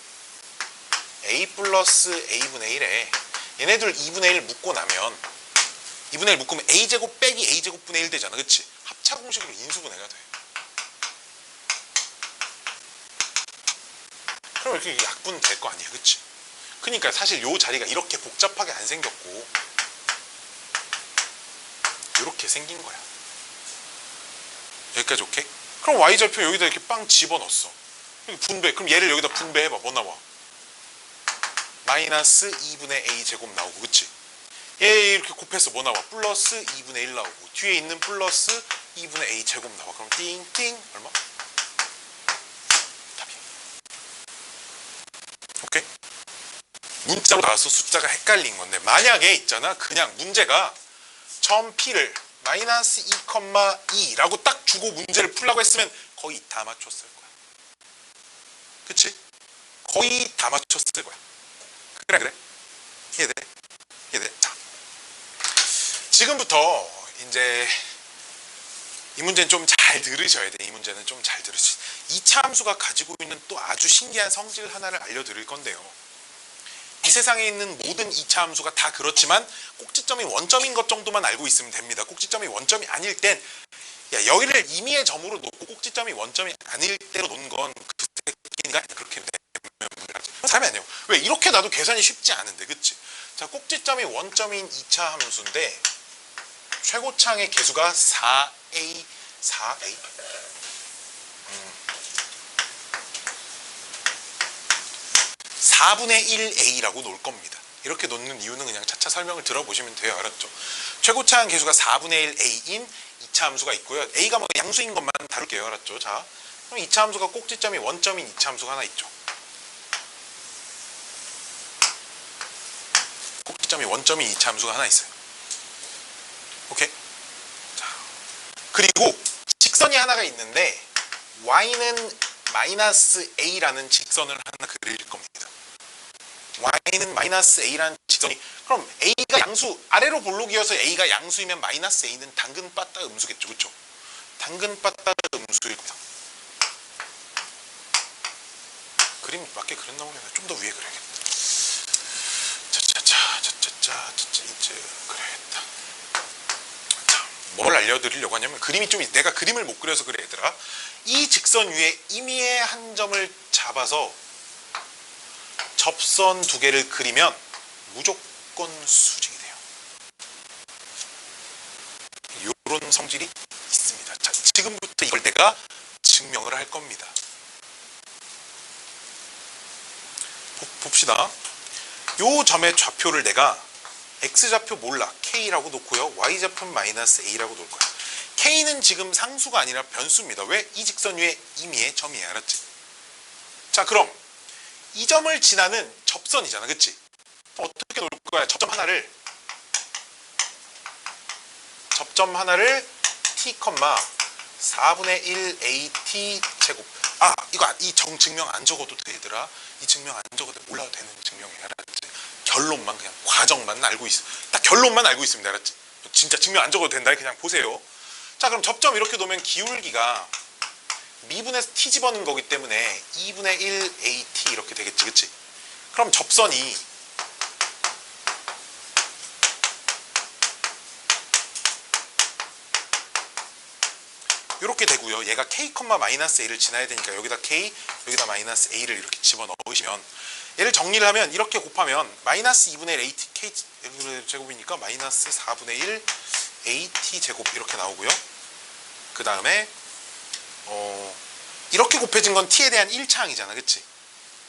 A 플러스 A분의 1에 얘네들 2분의 1 묶고 나면 2분의 1 묶으면 A제곱 빼기 A제곱분의 1 되잖아. 그치? 합차 공식으로 인수분해가 돼. 그럼 이렇게 약분 될 거 아니야. 그치? 그러니까 사실 요 자리가 이렇게 복잡하게 안 생겼고 이렇게 생긴 거야. 여기까지 오케이? 그럼 Y절표 여기다 이렇게 빵 집어넣었어. 분배. 그럼 얘를 여기다 분배해봐. 뭐 나와? 마이너스 2분의 a 제곱 나오고, 그치? 얘 이렇게 곱해서 뭐 나와? 플러스 2분의 1 나오고, 뒤에 있는 플러스 2분의 a 제곱 나와. 그럼 띵띵 얼마? 답이. 오케이? 문자로 나와서 숫자가 헷갈린 건데, 만약에 있잖아, 그냥 문제가 점 p를 마이너스 2,2라고 딱 주고 문제를 풀라고 했으면 거의 다 맞췄을 거야. 그치? 거의 다 맞췄을 거야. 그래. 이해돼? 이해돼? 자, 지금부터 이제 이 문제는 좀 잘 들으셔야 돼. 이 문제는 좀 잘 들으시. 2차 함수가 가지고 있는 또 아주 신기한 성질 하나를 알려드릴 건데요. 이 세상에 있는 모든 2차 함수가 다 그렇지만 꼭지점이 원점인 것 정도만 알고 있으면 됩니다. 꼭지점이 원점이 아닐 땐, 야, 여기를 임의의 점으로 놓고 꼭지점이 원점이 아닐 때로 놓은 건 그 새끼인가? 그렇게 되면 사람이 아니에요. 왜? 이렇게 놔도 계산이 쉽지 않은데, 그치? 자, 꼭지점이 원점인 2차 함수인데 최고창의 개수가 4a 4분의 1a라고 놓을 겁니다. 이렇게 놓는 이유는 그냥 차차 설명을 들어보시면 돼요. 알았죠? 최고차항 개수가 4분의 1a인 2차 함수가 있고요. a가 뭐 양수인 것만 다룰게요. 알았죠? 자, 그럼 2차 함수가 꼭지점이 원점인 2차 함수가 하나 있죠. 꼭지점이 원점인 2차 함수가 하나 있어요. 오케이? 자, 그리고 직선이 하나가 있는데 y는 마이너스 a라는 직선을 하나 그릴 겁니다. y는 마이너스 a라는 직선이, 그럼 a가 양수, 아래로 볼록이어서 a가 양수이면 마이너스 a는 당근 빠따 음수겠죠. 그렇죠? 당근 빠따 음수일 겁니다. 그림 맞게 그렸나 보네. 좀 더 위에 그려야겠다. 이제 그래야겠다. 자, 뭘 알려드리려고 하냐면, 그림이 좀, 내가 그림을 못 그려서 그래 얘들아. 이 직선 위에 임의의 한 점을 잡아서 접선 두 개를 그리면 무조건 수직이 돼요. 이런 성질이 있습니다. 자, 지금부터 이걸 내가 증명을 할 겁니다. 봅시다. 요 점의 좌표를 내가 x좌표 몰라, k라고 놓고요, y좌표는 마이너스 a라고 놓을 거야. k는 지금 상수가 아니라 변수입니다. 왜? 이 직선 위에 임의의 점이에요. 알았지? 자, 그럼 이 점을 지나는 접선이잖아. 그치? 어떻게 놓을 거야? 접점 하나를 t, 4분의 1 at 제곱. 아, 이거 이 증명 안 적어도 돼 얘들아. 이 증명 안 적어도 몰라도 되는 증명이야. 알았지? 결론만, 그냥 과정만 알고 있어. 딱 결론만 알고 있습니다. 알았지? 진짜 증명 안 적어도 된다. 그냥 보세요. 자, 그럼 접점 이렇게 놓으면 기울기가 미분에서 t 집어넣은 거기 때문에 2분의 1 at 이렇게 되겠지. 그치? 그럼 접선이 이렇게 되고요. 얘가 k, 마이너스 a를 지나야 되니까 여기다 k, 여기다 마이너스 a를 이렇게 집어넣으시면, 얘를 정리를 하면 이렇게 곱하면 마이너스 2분의 1 at k 제곱이니까 마이너스 4분의 1 at 제곱 이렇게 나오고요. 그 다음에 이렇게 곱해진 건 t에 대한 1차항이잖아. 그치?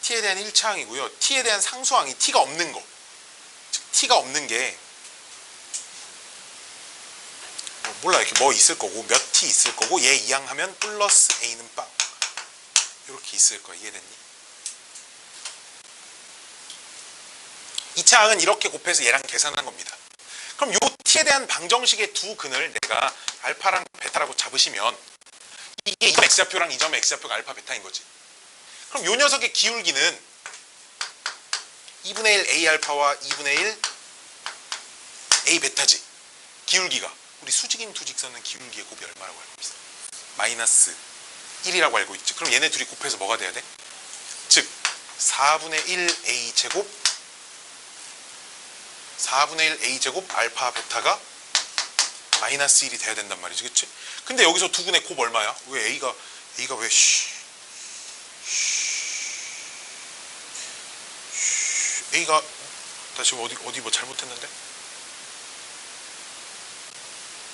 t에 대한 1차항이고요. t에 대한 상수항이 t가 없는 거. 즉 t가 없는 게 몰라, 이렇게 뭐 있을 거고 몇 t 있을 거고, 얘 이항하면 플러스 a는 빵 이렇게 있을 거야. 이해됐니? 2차항은 이렇게 곱해서 얘랑 계산한 겁니다. 그럼 요 t에 대한 방정식의 두 근을 내가 알파랑 베타라고 잡으시면 이게 이 점 x좌표랑 이 점 x좌표가 알파 베타인 거지. 그럼 요 녀석의 기울기는 2분의 1 a 알파와 2분의 1 a 베타지. 기울기가. 우리 수직인 두 직선은 기울기의 곱이 얼마라고 알고 있어? 마이너스 1이라고 알고 있지. 그럼 얘네 둘이 곱해서 뭐가 돼야 돼? 즉 4분의 1 a 제곱 4분의 1 a 제곱 알파 베타가 마이너스 1이 돼야 된단 말이지. 그치? 근데 여기서 두 근의 곱 얼마야? 왜 A가 왜 A가 나 지금 어디 뭐 잘못했는데?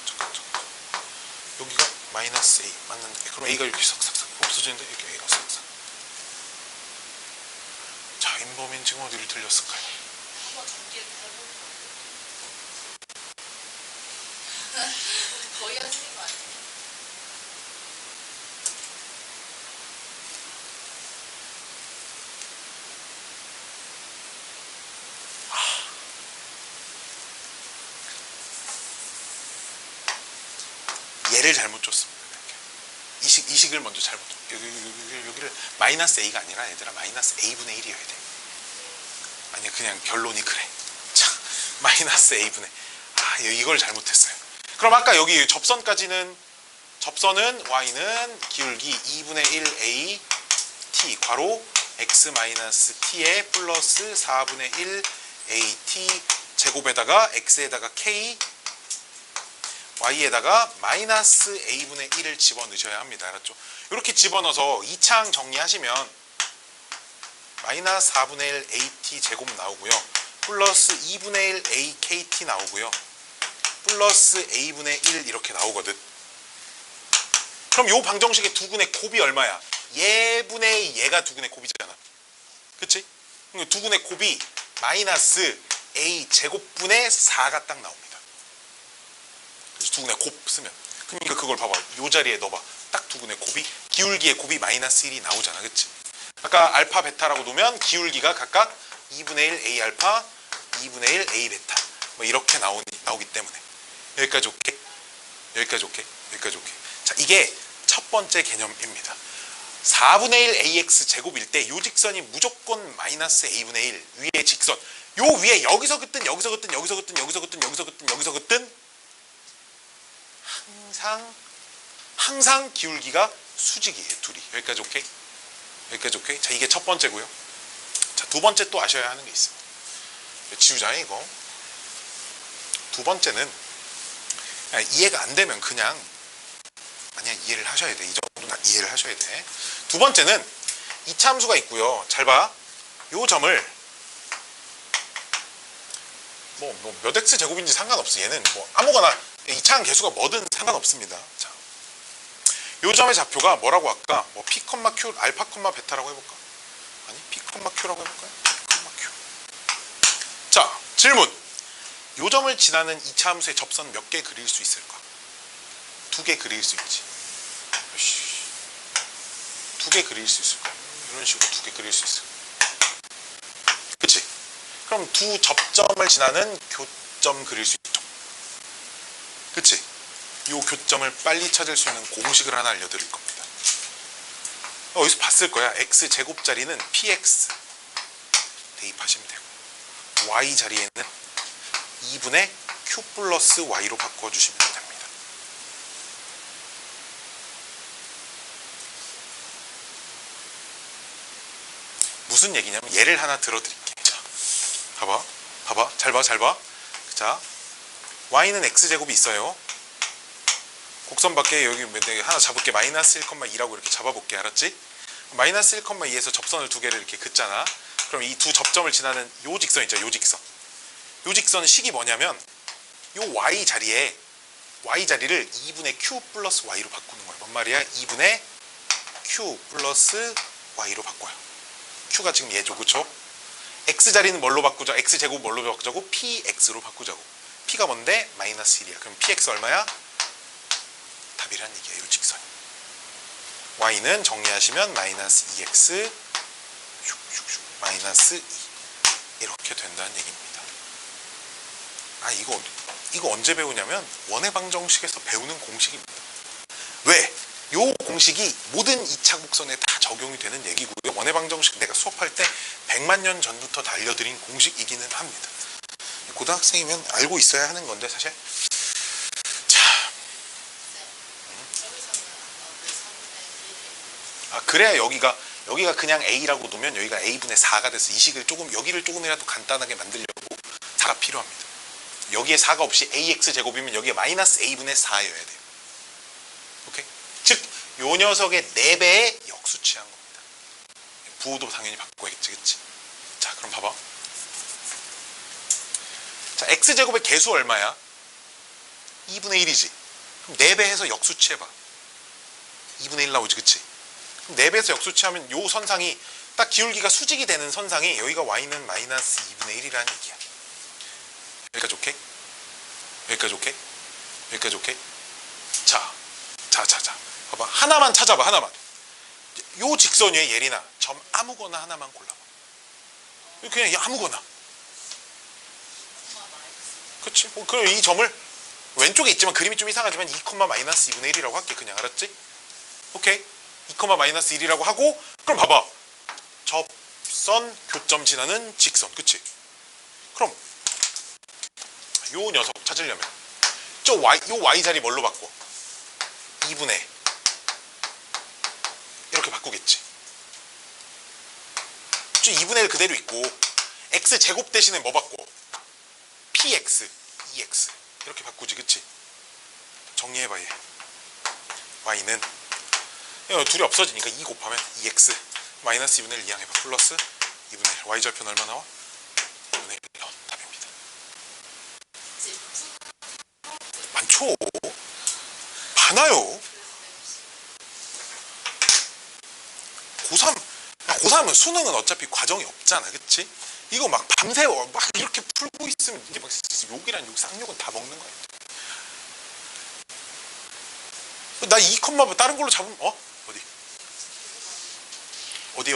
잠깐. 여기가 마이너스 A 맞는데, 그럼 A가 이렇게 싹싹싹 없어지는데, 이렇게 A가 싹싹. 자, 인범인증은 어디를 틀렸을까요? 한번 정리를 해보는 거 거의 하시는 거 아니에요? 얘를 잘못 줬습니다. 이식을 먼저 잘못 줬. 여기를 마이너스 a가 아니라 얘들아 마이너스 a분의 1이어야 돼. 아니 그냥 결론이 그래. 자, 마이너스 a분의 이걸 잘못했어요. 그럼 아까 여기 접선까지는 y는 기울기 2분의 1 a t 괄호 x 마이너스 t에 플러스 4분의 1 a t 제곱에다가 x에다가 k y에다가 마이너스 a분의 1을 집어넣으셔야 합니다. 알았죠? 이렇게 집어넣어서 2차항 정리하시면 마이너스 4분의 1 at 제곱 나오고요. 플러스 2분의 1 akt 나오고요. 플러스 a분의 1 이렇게 나오거든. 그럼 요 방정식의 두근의 곱이 얼마야? 얘분의 얘가 두근의 곱이잖아. 그치? 두근의 곱이 마이너스 a 제곱분의 4가 딱 나옵니다. 그래서 두근의 곱 쓰면 그러니까 그걸 봐봐. 요 자리에 넣어봐. 딱 두근의 곱이 기울기의 곱이 마이너스 1이 나오잖아. 그치? 아까 알파 베타라고 놓으면 기울기가 각각 2분의 1 a 알파 2분의 1 a 베타 뭐 이렇게 나오기 때문에 여기까지 오케이? 여기까지 오케이? 여기까지 오케이? 자, 이게 첫 번째 개념입니다. 4분의 1 ax 제곱일 때 요 직선이 무조건 마이너스 a분의 1 위에 직선 요 위에 여기서 긋든 여기서 긋든 여기서 긋든 여기서 긋든 여기서 긋든 여기서 긋든 항상 기울기가 수직이에요. 둘이. 여기까지 오케이? 여기까지 오케이? 자, 이게 첫 번째고요. 자, 두 번째 또 아셔야 하는 게 있습니다. 지우자 이거. 두 번째는 이해가 안 되면 그냥 이해를 하셔야 돼. 이 정도는 이해를 하셔야 돼. 두 번째는 이차 함수가 있고요. 잘 봐. 요 점을 몇 x 제곱인지 상관없어. 얘는 아무거나 2차항 개수가 뭐든 상관없습니다. 자, 요 점의 좌표가 뭐라고 할까? p, q, 알파, 베타라고 해볼까? 아니, p, q라고 해볼까요? p, q. 자, 질문. 요 점을 지나는 2차 함수의 접선 몇 개 그릴 수 있을까? 2개 그릴 수 있지. 2개 그릴 수 있을까? 이런 식으로 2개 그릴 수 있을까? 그치? 그럼 두 접점을 지나는 교점 그릴 수 있죠. 그치? 이 교점을 빨리 찾을 수 있는 공식을 하나 알려드릴 겁니다. 어디서 봤을 거야. x 제곱자리는 px 대입하시면 되고 y 자리에는 2분의 q 플러스 y로 바꿔주시면 됩니다. 무슨 얘기냐면 예를 하나 들어드릴게요. 자, 봐봐. 잘 봐. 자, y는 x제곱이 있어요. 곡선 밖에 여기 하나 잡을게. 마이너스 1,2라고 이렇게 잡아볼게. 알았지? 마이너스 1,2에서 접선을 두 개를 이렇게 긋잖아. 그럼 이 두 접점을 지나는 요 직선 있죠. 요 직선. 요 직선 식이 뭐냐면 요 y 자리를 2분의 q 플러스 y로 바꾸는 거야. 뭔 말이야? 2분의 q 플러스 y로 바꿔요. q가 지금 얘죠. 그쵸? x 자리는 뭘로 바꾸자? x 제곱 뭘로 바꾸자고? px로 바꾸자고. p가 뭔데? 마이너스 1이야. 그럼 px 얼마야? 답이란 얘기예요. 이 직선이. y는 정리하시면 마이너스 2x 마이너스 2 이렇게 된다는 얘기입니다. 이거 언제 배우냐면 원의 방정식에서 배우는 공식입니다. 왜? 요 공식이 모든 2차 곡선에 다 적용이 되는 얘기고요. 원의 방정식 내가 수업할 때 100만 년 전부터 다 알려드린 공식이기는 합니다. 고등학생이면 알고 있어야 하는 건데 사실. 자, 그래야 여기가 그냥 a라고 놓으면 여기가 a분의 4가 돼서 이 식을 여기를 조금이라도 간단하게 만들려고 4가 필요합니다. 여기에 4가 없이 ax 제곱이면 여기에 마이너스 a분의 4여야 돼요. 오케이? 즉, 요 녀석의 4배의 역수치한 겁니다. 부호도 당연히 바꿔야겠지, 그치? 자, 그럼 봐봐. 자, x제곱의 개수 얼마야? 2분의 1이지. 그럼 4배 해서 역수치 해봐. 2분의 1 나오지, 그치? 그럼 4배 해서 역수치하면 요 선상이 딱 기울기가 수직이 되는 선상이 여기가 y는 마이너스 2분의 1이라는 얘기야. 여기까지 오케이? 여기까지 오케이? 여기까지 오케이? 자. 봐봐. 하나만 찾아봐. 하나만. 요 직선 위에 예린아 점 아무거나 하나만 골라봐. 그냥 아무거나. 그치? 그럼 이 점을 왼쪽에 있지만 그림이 좀 이상하지만 2, 마이너스 2분의 1이라고 할게. 그냥 알았지? 오케이? 2, 마이너스 1이라고 하고 그럼 봐봐. 접선 교점 지나는 직선. 그치? 그럼 요 녀석 찾으려면 요 y 자리 뭘로 바꿔? 2분의 이렇게 바꾸겠지. 2분의 1 그대로 있고 x 제곱 대신에 뭐 바꿔? px, 2x 이렇게 바꾸지. 그치? 정리해봐. 얘 y는 둘이 없어지니까 2 곱하면 2x 마이너스 2분의 1 이항해봐. 플러스 2분의 1 y절편 얼마 나와? 2분의 1 답입니다. 많죠? 많아요. 고3은 수능은 어차피 과정이 없잖아. 그치? 이거 막 밤새 막 이렇게 풀고 있으면 이제 막 욕이란 욕, 쌍욕은 다 먹는 거야. 나 2, 다른 걸로 잡으면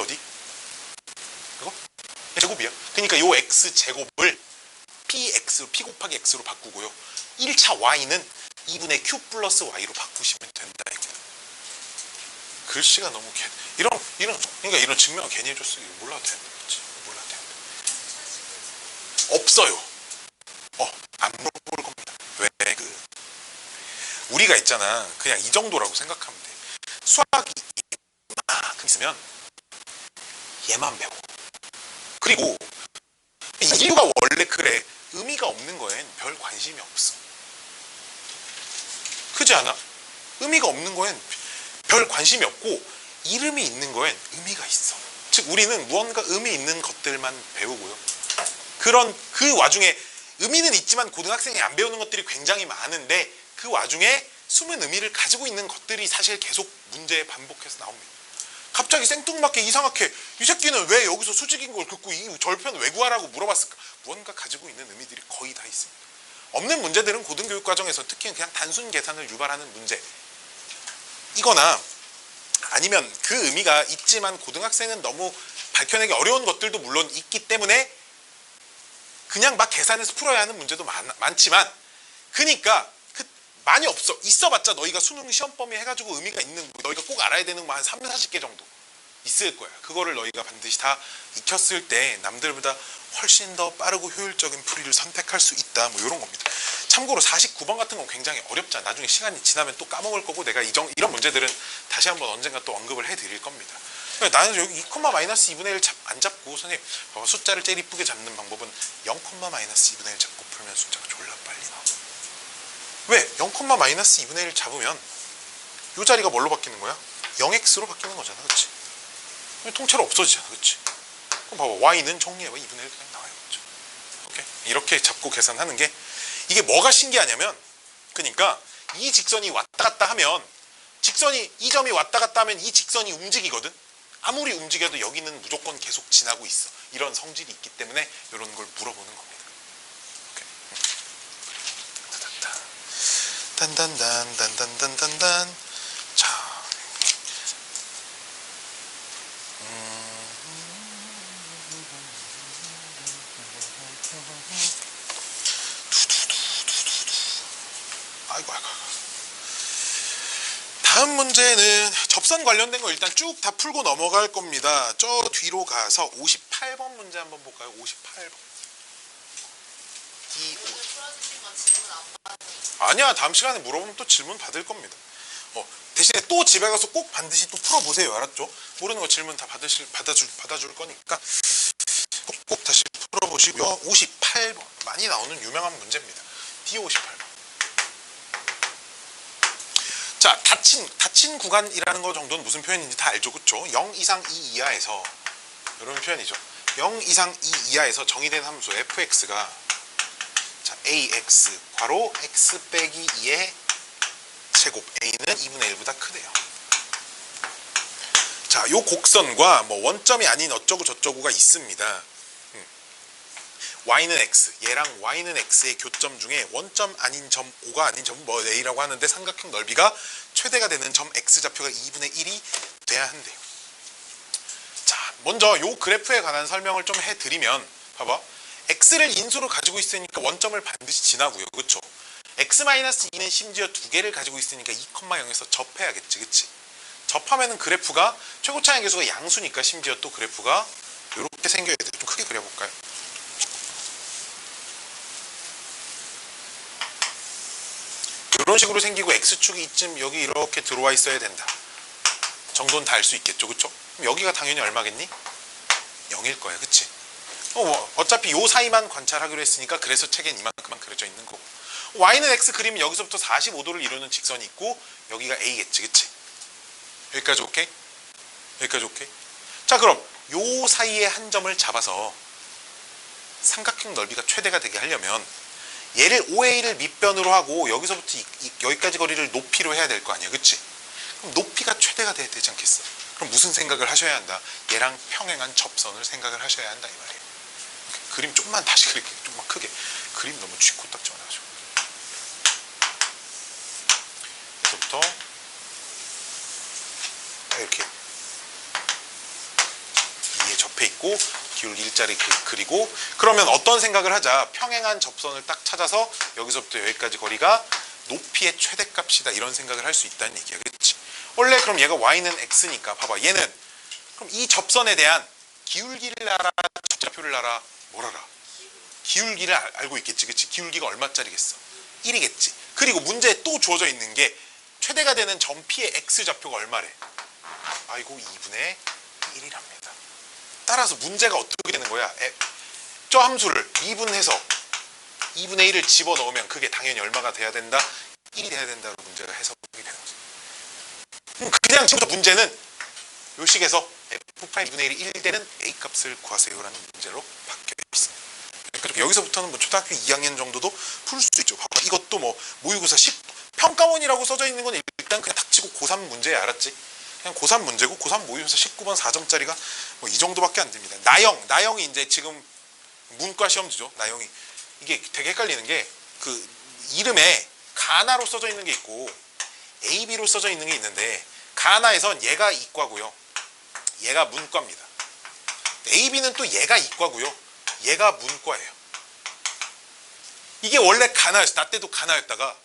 어디? 이거? 제곱이야. 그러니까 요 x 제곱을 px, p 곱하기 x로 바꾸고요. 1차 y는 2분의 q 플러스 y로 바꾸시면 된다. 이거. 글씨가 너무 그러니까 이런 증명을 괜히 해줬어. 이거 몰라도 되는데. 그치? 몰라도 되는데. 없어요. 안 물어볼 겁니다. 왜? 우리가 있잖아. 그냥 이 정도라고 생각하면 돼. 수학이 이만큼 있으면 얘만 배워. 그리고 이유가 원래 그래. 의미가 없는 거엔 별 관심이 없어. 그렇지 않아? 의미가 없는 거엔 별 관심이 없고 이름이 있는 거엔 의미가 있어. 즉 우리는 무언가 의미 있는 것들만 배우고요. 그 와중에 의미는 있지만 고등학생이 안 배우는 것들이 굉장히 많은데 그 와중에 숨은 의미를 가지고 있는 것들이 사실 계속 문제에 반복해서 나옵니다. 갑자기 생뚱맞게 이상하게 이 새끼는 왜 여기서 수직인 걸 긋고 이 절편 왜 구하라고 물어봤을까? 무언가 가지고 있는 의미들이 거의 다 있습니다. 없는 문제들은 고등교육 과정에서 특히 그냥 단순 계산을 유발하는 문제 이거나 아니면 그 의미가 있지만 고등학생은 너무 밝혀내기 어려운 것들도 물론 있기 때문에 그냥 막 계산해서 풀어야 하는 문제도 많지만 그러니까 많이 없어. 있어봤자 너희가 수능 시험 범위 해가지고 의미가 있는 너희가 꼭 알아야 되는 거 한 3, 40개 정도 있을 거야. 그거를 너희가 반드시 다 익혔을 때 남들보다 훨씬 더 빠르고 효율적인 풀이를 선택할 수 있다. 뭐 이런 겁니다. 참고로 49번 같은 건 굉장히 어렵잖아. 나중에 시간이 지나면 또 까먹을 거고 내가 이런 문제들은 다시 한번 언젠가 또 언급을 해드릴 겁니다. 나는 여기 2, 마이너스 2분의 1 안 잡고 선생님 숫자를 제일 이쁘게 잡는 방법은 0, 마이너스 2분의 1 잡고 풀면 숫자가 졸라 빨리 나와. 왜? 0, 마이너스 2분의 1 잡으면 이 자리가 뭘로 바뀌는 거야? 0x로 바뀌는 거잖아. 그치? 통째로 없어지잖아. 그치? 그럼 봐봐. y는 정리해봐. 2분의 1 그냥 나와요. 그치? 오케이? 이렇게 잡고 계산하는 게 이게 뭐가 신기하냐면 그러니까 이 직선이 왔다 갔다 하면 이 점이 왔다 갔다 하면 이 직선이 움직이거든. 아무리 움직여도 여기는 무조건 계속 지나고 있어. 이런 성질이 있기 때문에 이런 걸 물어보는 겁니다. 단단단 자 아이고 다음 문제는 접선 관련된 거 일단 쭉 다 풀고 넘어갈 겁니다. 저 뒤로 가서 58번 문제 한번 볼까요? 58번 아니야. 다음 시간에 물어보면 또 질문 받을 겁니다. 대신에 또 집에 가서 꼭 반드시 또 풀어보세요. 알았죠? 모르는 거 질문 다 받아줄 거니까 꼭 다시 풀어보시고요. 58번 많이 나오는 유명한 문제입니다. D58번. 자, 닫힌 구간이라는 거 정도는 무슨 표현인지 다 알죠? 그쵸? 0 이상 2 이하에서 이런 표현이죠. 0 이상 2 이하에서 정의된 함수 fx가 자, ax 괄호 x 빼기 2의 제곱 a는 2분의 1보다 크대요. 자, 요 곡선과 뭐 원점이 아닌 어쩌고 저쩌고가 있습니다. y는 x, 얘랑 y는 x의 교점 중에 원점 아닌 점 O가 아닌 점 뭐 A라고 하는데 삼각형 넓이가 최대가 되는 점 x 좌표가 2분의 1이 돼야 한대요. 자, 먼저 요 그래프에 관한 설명을 좀 해드리면 봐봐. x를 인수로 가지고 있으니까 원점을 반드시 지나고요. 그쵸? x-2는 심지어 두 개를 가지고 있으니까 2,0에서 접해야겠지. 그치? 접하면은 그래프가 최고차의 계수가 양수니까 심지어 또 그래프가 이렇게 생겨야 돼. 좀 크게 그려볼까요? 이런 식으로 생기고 x축이 이쯤 여기 이렇게 들어와 있어야 된다 정도는 다 알 수 있겠죠. 그쵸? 그럼 여기가 당연히 얼마겠니? 0일 거야. 그치? 어차피 요 사이만 관찰하기로 했으니까 그래서 책엔 이만큼만 그려져 있는 거고, y는 x 그리면 여기서부터 45도를 이루는 직선이 있고 여기가 a겠지. 그치? 여기까지 오케이? 여기까지 오케이? 자, 그럼 요 사이에 한 점을 잡아서 삼각형 넓이가 최대가 되게 하려면 얘를 OA를 밑변으로 하고 여기서부터 여기까지 거리를 높이로 해야 될 거 아니야. 그치? 그럼 높이가 최대가 돼야 되지 않겠어? 그럼 무슨 생각을 하셔야 한다? 얘랑 평행한 접선을 생각을 하셔야 한다 이 말이에요. 그림 좀만 다시 그릴게요. 좀만 크게. 그림 너무 쥐고 딱 적어놔가지고. 여기서부터 딱 이렇게 위에 접해 있고 기울기 일자리 그리고, 그러면 어떤 생각을 하자? 평행한 접선을 딱 찾아서 여기서부터 여기까지 거리가 높이의 최대값이다 이런 생각을 할 수 있다는 얘기야. 그렇지? 원래 그럼 얘가 y는 x니까 봐봐. 얘는 그럼 이 접선에 대한 기울기를 알아, 접자표를 알아, 뭘 알아? 기울기를 알고 있겠지. 그치? 기울기가 얼마짜리겠어? 1이겠지. 그리고 문제에 또 주어져 있는 게 최대가 되는 점 P의 x좌표가 얼마래? 아이고 2분의 1이랍니다. 따라서 문제가 어떻게 되는 거야? 저 함수를 미분해서 2분의 1을 집어넣으면 그게 당연히 얼마가 돼야 된다? 1이 돼야 된다로 문제가 해석이 되는 거지. 그냥 지금부터 문제는 요 식에서 f' 2분의 1이 1되는 a 값을 구하세요라는 문제로 바뀌어 있습니다. 그러니까 여기서부터는 뭐 초등학교 2학년 정도도 풀 수 있죠. 봐봐. 이것도 뭐 모의고사 10 평가원이라고 써져 있는 건 일단 그냥 닥치고 고3 문제야. 알았지? 그냥 고3 문제고 고3 모의고사 19번 4점짜리가 뭐 이 정도밖에 안 됩니다. 나영이 이제 지금 문과 시험지죠. 나영이 이게 되게 헷갈리는 게 그 이름에 가나로 써져 있는 게 있고 AB로 써져 있는 게 있는데, 가나에선 얘가 이과고요. 얘가 문과입니다. AB는 또 얘가 이과고요. 얘가 문과예요. 이게 원래 가나였어. 나 때도 가나였다가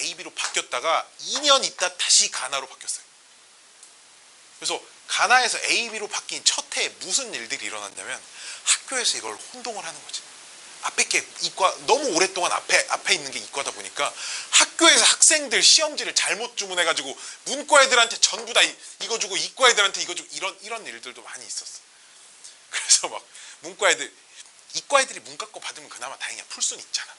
AB로 바뀌었다가 2년 있다 다시 가나로 바뀌었어요. 그래서 가나에서 AB로 바뀐 첫 해에 무슨 일들이 일어났냐면 학교에서 이걸 혼동을 하는 거지. 앞에 게 이과, 너무 오랫동안 앞에 있는 게 이과다 보니까 학교에서 학생들 시험지를 잘못 주문해가지고 문과 애들한테 전부 다 이거 주고 이과 애들한테 이거 주고 이런 일들도 많이 있었어. 그래서 막 문과 애들, 이과 애들이 문과 거 받으면 그나마 다행이야. 풀 수는 있잖아.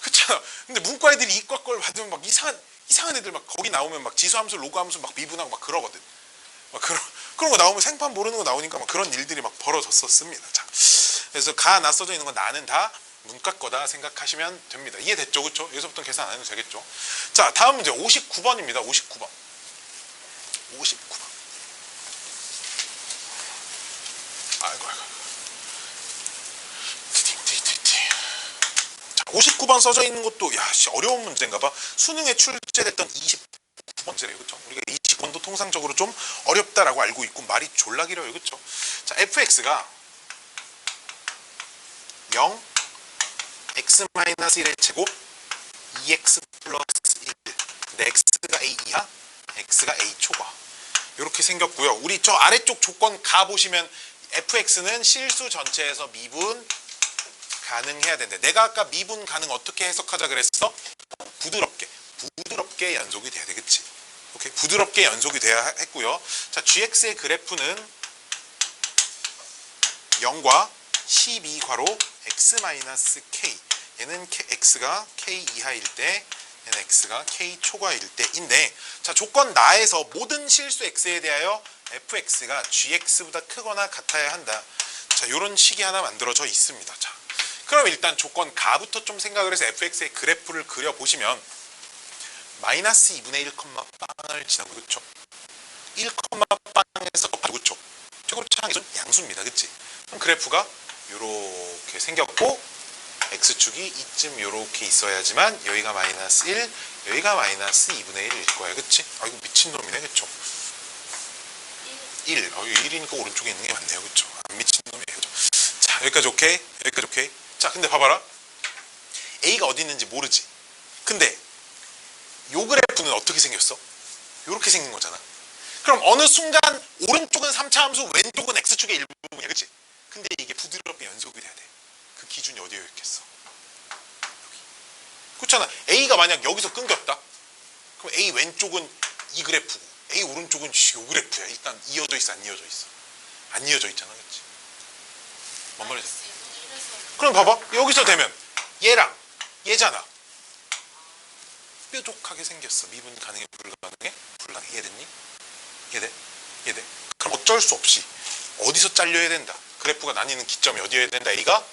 그렇잖아. 근데 문과 애들이 이과 걸 받으면 막 이상한 애들 막 거기 나오면 막 지수함수, 로그함수 막 미분하고 막 그러거든. 막 그런 거 나오면 생판 모르는 거 나오니까 막 그런 일들이 막 벌어졌었습니다. 자, 그래서 가나 써져 있는 건 나는 다 문과 거다 생각하시면 됩니다. 이해됐죠? 그렇죠? 여기서부터 계산 안 해도 되겠죠? 자, 다음 문제 59번입니다. 59번. 아이고. 자, 59번 써져 있는 것도 어려운 문제인가 봐. 수능에 출제됐던 29번째래요. 그렇죠? 우리가 20번도 통상적으로 좀 어렵다라고 알고 있고 말이 졸라 길어요. 그렇죠? 자, fx가 0, x-1의 제곱, 2x 플러스 1. 근데 x가 a 이하, x가 a 초과. 이렇게 생겼고요. 우리 저 아래쪽 조건 가 보시면 fx는 실수 전체에서 미분 가능해야 된대. 내가 아까 미분 가능 어떻게 해석하자 그랬어? 부드럽게 연속이 돼야 되겠지. 오케이? 부드럽게 연속이 돼야 했고요. 자, gx의 그래프는 0과 12괄호 x-k. 얘는 x가 k 이하일 때, 얘는 x가 k 초과일 때인데, 자, 조건 나에서 모든 실수 x에 대하여 fx가 gx보다 크거나 같아야 한다. 자, 요런 식이 하나 만들어져 있습니다. 자, 그럼 일단 조건 가부터 좀 생각을 해서 fx의 그래프를 그려보시면 마이너스 2분의 1, 빵을 지나고, 그렇죠? 1, 했어. 그렇죠? 최고로 차항 기준 양수입니다. 그치? 그럼 그래프가 요렇게 생겼고 x축이 이쯤 요렇게 있어야지만 여기가 마이너스 1, 여기가 마이너스 2분의 1일 거야. 그치? 아 이거 미친놈이네. 그쵸? 1. 이거 1이니까 오른쪽에 있는 게 맞네요. 그쵸? 안 미친놈이에요. 그쵸? 자 여기까지 오케이. 여기까지 오케이. 자 근데 봐봐라. A가 어디 있는지 모르지. 근데 요 그래프는 어떻게 생겼어? 요렇게 생긴 거잖아. 그럼 어느 순간 오른쪽은 3차 함수, 왼쪽은 x축의 일부분이야. 그치? 근데 이게 부드럽게 연속이 돼야 돼. 그 기준이 어디에 있겠어? 여기. 그렇잖아. A가 만약 여기서 끊겼다. 그럼 A 왼쪽은 이 그래프고 A 오른쪽은 요 그래프야. 일단 이어져 있어, 안 이어져 있어? 안 이어져 있잖아. 그치? 뭔 말이지? 그럼 봐봐. 여기서 되면 얘랑 얘잖아. 뾰족하게 생겼어. 미분 가능해? 불가능해? 불가능해. 이해됐니? 이해돼? 이해돼? 그럼 어쩔 수 없이 어디서 잘려야 된다. 그래프가 나뉘는 기점이 어디여야 된다. A가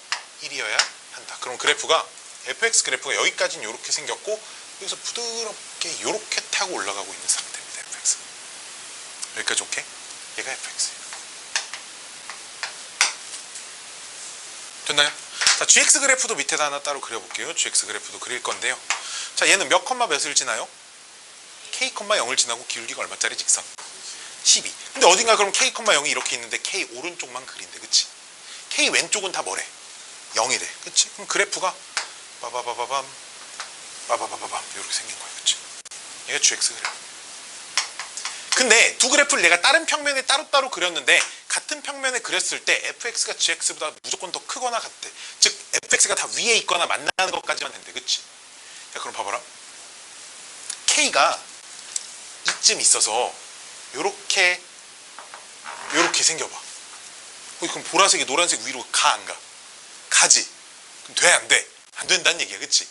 1이어야 한다. 그럼 그래프가 fx 그래프가 여기까지는 이렇게 생겼고 여기서 부드럽게 이렇게 타고 올라가고 있는 상태입니다. fx. 여기까지 오케이? 얘가 fx예요. 됐나요? 자, gx 그래프도 밑에다 하나 따로 그려볼게요. gx 그래프도 그릴 건데요. 자, 얘는 몇 컴마 몇을 지나요? k, 0을 지나고 기울기가 얼마짜리 직선? 12. 근데 어딘가 그럼 k, 0이 이렇게 있는데 k 오른쪽만 그린대. 그치? k 왼쪽은 다 뭐래? 0이래. 그치? 그럼 그래프가 빠바바바밤 빠바바바밤 이렇게 생긴 거야. 그치? 얘가 gx 그래프. 근데 두 그래프를 내가 다른 평면에 따로따로 그렸는데 같은 평면에 그렸을 때 fx가 gx보다 무조건 더 크거나 같대. 즉 fx가 다 위에 있거나 만나는 것까지만 된대. 그치? 자 그럼 봐봐라. k가 이쯤 있어서 요렇게 생겨봐. 그럼 보라색이 노란색 위로 가 안 가? 가지. 그럼 돼 안 돼? 안 된다는 얘기야. 그치?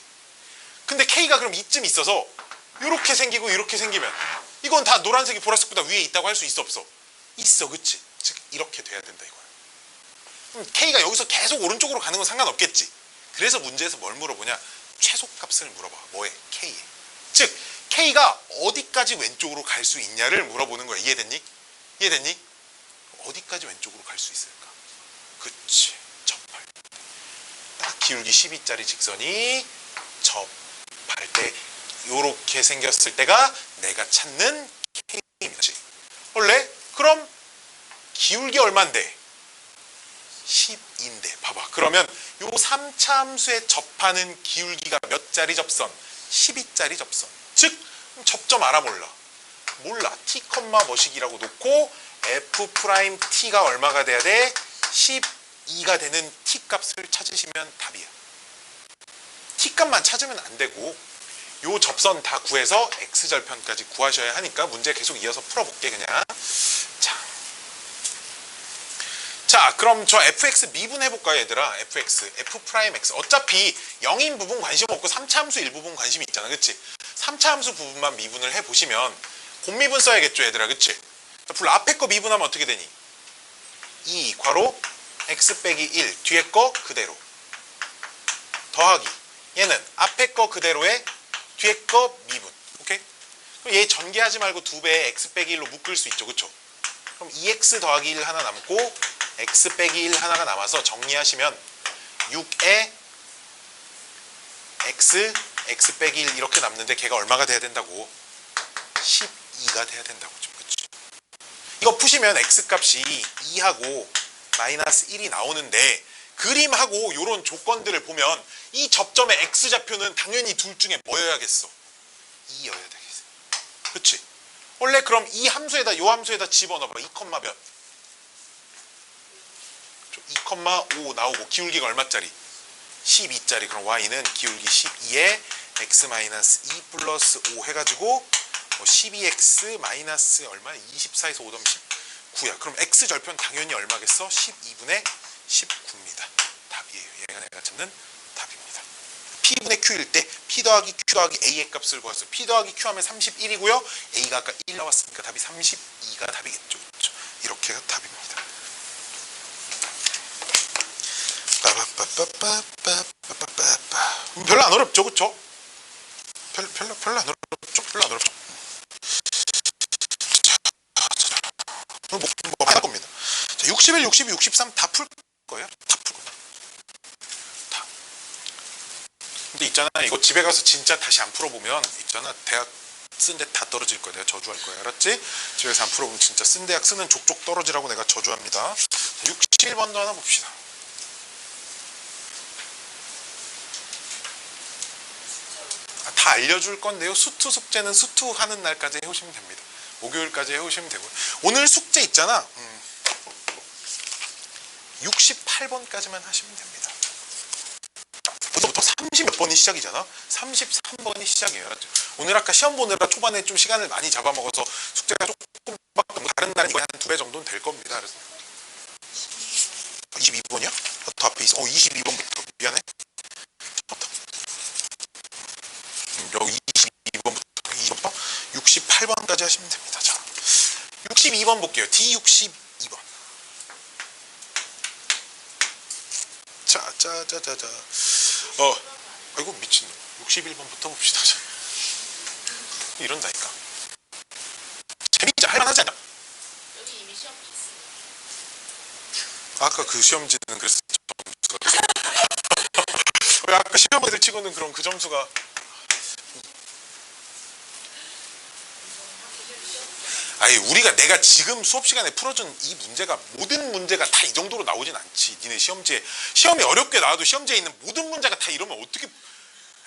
근데 k가 그럼 이쯤 있어서 요렇게 생기고 이렇게 생기면 이건 다 노란색이 보라색보다 위에 있다고 할 수 있어 없어? 있어. 그치? 즉 이렇게 돼야 된다 이거야. 그럼 k가 여기서 계속 오른쪽으로 가는 건 상관없겠지. 그래서 문제에서 뭘 물어보냐? 최소값을 물어봐. 뭐에? k에. 즉 k가 어디까지 왼쪽으로 갈 수 있냐를 물어보는 거야. 이해됐니? 이해됐니? 어디까지 왼쪽으로 갈 수 있을까? 그치. 접할 때. 딱 기울기 12짜리 직선이 접할 때 요렇게 생겼을 때가 내가 찾는 k입니다. 원래 그럼 기울기 얼만데? 10인데 봐봐. 그러면 요 3차 함수에 접하는 기울기가 몇 짜리 접선? 12짜리 접선. 즉 접점 알아 몰라? 몰라. t, 뭐식이라고 놓고 f't가 얼마가 돼야 돼? 12가 되는 t 값을 찾으시면 답이야. t 값만 찾으면 안 되고 요 접선 다 구해서 x절편까지 구하셔야 하니까 문제 계속 이어서 풀어볼게 그냥. 자 그럼 저 fx 미분해볼까요 얘들아? fx, f'x 어차피 0인 부분 관심 없고 3차 함수 일부분 관심이 있잖아. 그치? 3차 함수 부분만 미분을 해보시면 곱미분 써야겠죠 얘들아. 그치? 불 앞에 거 미분하면 어떻게 되니? 2 괄호 x 빼기 1 뒤에 거 그대로 더하기 얘는 앞에 거 그대로에 뒤에 거 미분. 오케이? 그럼 얘 전개하지 말고 2배에 x 빼기 1로 묶을 수 있죠. 그쵸? 그럼 2x 더하기 1 하나 남고 x 빼기 1 하나가 남아서 정리하시면 6에 x 빼기 1 이렇게 남는데 걔가 얼마가 돼야 된다고? 12가 돼야 된다고. 그치? 이거 푸시면 x 값이 2하고 마이너스 1이 나오는데 그림하고 이런 조건들을 보면 이 접점의 x좌표는 당연히 둘 중에 뭐여야겠어? 2여야 되겠어. 그치? 원래 그럼 이 함수에다 요 함수에다 집어넣어봐. 2, 몇? 2,5 나오고 기울기가 얼마짜리? 12짜리. 그럼 y는 기울기 12에 x-2 플러스 5 해가지고 뭐 12x 마이너스 얼마? 24에서 5 더하면 19야. 그럼 x절편 당연히 얼마겠어? 12분의 19입니다. 답이에요. 얘가 내가 찾는 답입니다. P분의 Q일 때 P 더하기 Q 더하기 A의 값을 구했어요. P 더하기 Q 하면 31이고요. A가 아까 1 나왔으니까 답이 32가 답이겠죠. 그렇죠? 이렇게가 답입니다. 별로 안 어렵죠, 그렇죠? 별로 안 어렵죠, 별로 안 어렵죠. 61, 62, 63 다 풀 거예요. 다 풀 거예요. 다. 근데 있잖아, 이거 집에 가서 진짜 다시 안 풀어보면 있잖아, 대학 쓴 데 다 떨어질 거야. 내가 저주할 거야. 알았지? 집에서 안 풀어보면 진짜 쓴 대학 쓰는 족족 떨어지라고 내가 저주합니다. 61번도 하나 봅시다. 다 알려줄 건데요. 수투 숙제는 수투 하는 날까지 해오시면 됩니다. 목요일까지 해오시면 되고요. 오늘 숙제 있잖아. 68번까지만 하시면 됩니다. 벌써부터 30몇 번이 시작이잖아. 33번이 시작이에요. 오늘 아까 시험 보느라 초반에 좀 시간을 많이 잡아먹어서 숙제가 조금 다른 날은 한 2배 정도는 될 겁니다. 그래서 22번이야? 더 앞에 있어. 22번부터 미안해. 여기 22번부터 68번까지 하시면 됩니다. 자, 62번 볼게요. D62번. 자. 아이고 미친놈. 61번부터 봅시다. 자. 이런다니까. 재밌지? 할만하지 않냐? 여기 이미 시험 봤어요. 아까 그 시험지는 그랬어. 왜 아까 시험지를 치고는 그럼 그 점수가 아니 우리가 내가 지금 수업 시간에 풀어준 이 문제가 모든 문제가 다 이 정도로 나오진 않지. 니네 시험지에 시험이 어렵게 나와도 시험지에 있는 모든 문제가 다 이러면 어떻게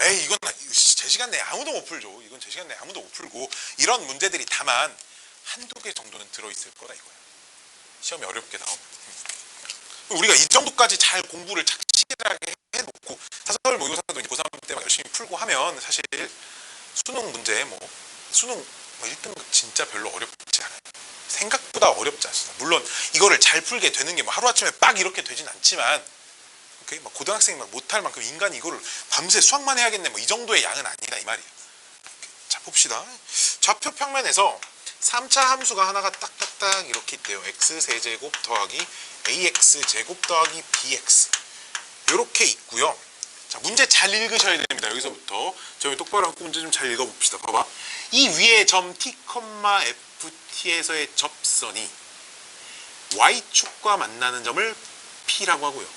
에이 이건 제 시간 내에 아무도 못 풀죠. 이건 제 시간 내에 아무도 못 풀고 이런 문제들이 다만 한두 개 정도는 들어있을 거다 이거야. 시험이 어렵게 나오면 우리가 이 정도까지 잘 공부를 착실하게 해놓고 사설 모의고사도 고3 때만 열심히 풀고 하면 사실 수능 문제 수능 1등 진짜 별로 어렵지 않아요. 생각보다 어렵지 않습니다. 물론 이거를 잘 풀게 되는 게 하루아침에 빡 이렇게 되진 않지만 오케이? 고등학생이 못할 만큼 인간이 이거를 밤새 수학만 해야겠네 이 정도의 양은 아니다 이 말이에요. 자 봅시다. 좌표 평면에서 3차 함수가 하나가 딱딱딱 이렇게 있대요. x세제곱 더하기 ax제곱 더하기 bx 이렇게 있고요. 자 문제 잘 읽으셔야 됩니다. 여기서부터 저희 똑바로 하고 문제 좀 잘 읽어봅시다. 봐봐. 이 위에 점 t, ft에서의 접선이 y축과 만나는 점을 p라고 하고요.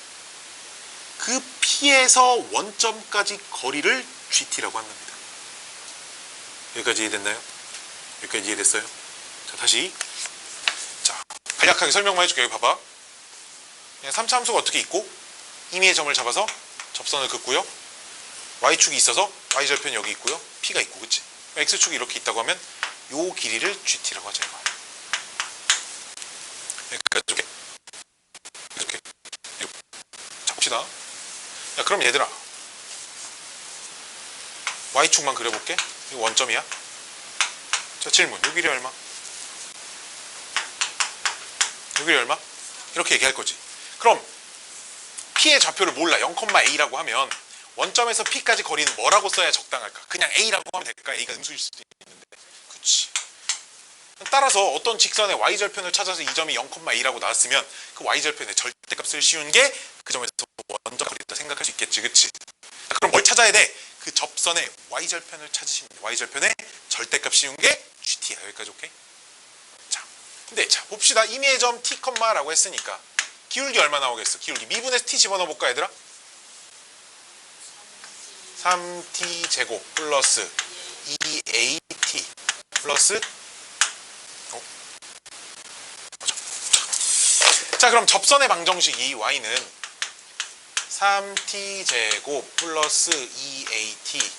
그 p에서 원점까지 거리를 gt라고 합니다. 여기까지 이해됐나요? 여기까지 이해됐어요? 자 다시 자 간략하게 설명만 해줄게요. 여기 봐봐. 그냥 3차 함수가 어떻게 있고 임의의 점을 잡아서 접선을 긋고요. y축이 있어서 y절편이 여기 있고요. p가 있고 그치? x축이 이렇게 있다고 하면 요 길이를 gt라고 하자 이거. 이렇게 자 봅시다. 야 그럼 얘들아 y축만 그려볼게. 이거 원점이야. 자 질문 요 길이 얼마? 요 길이 얼마? 이렇게 얘기할 거지. 그럼 p의 좌표를 몰라 0,a라고 하면 원점에서 p까지 거리는 뭐라고 써야 적당할까? 그냥 a라고 하면 될까? a가 음수일 수도 있는데 그치. 따라서 어떤 직선의 y절편을 찾아서 이 점이 0,a라고 나왔으면 그 y절편의 절대값을 씌운 게 그 점에서 원점 거리다 생각할 수 있겠지 그치? 그럼 뭘 찾아야 돼? 그 접선의 y절편을 찾으시면 돼. y절편의 절대값 씌운 게 gt야. 여기까지 오케이? 자, 근데 자 봅시다. 임의의 점 t, 라고 했으니까 기울기 얼마 나오겠어? 기울기 미분에서 t 집어넣어 볼까 얘들아? 3t 제곱 플러스 2at 플러스 자 그럼 접선의 방정식이 y는 3t 제곱 플러스 2at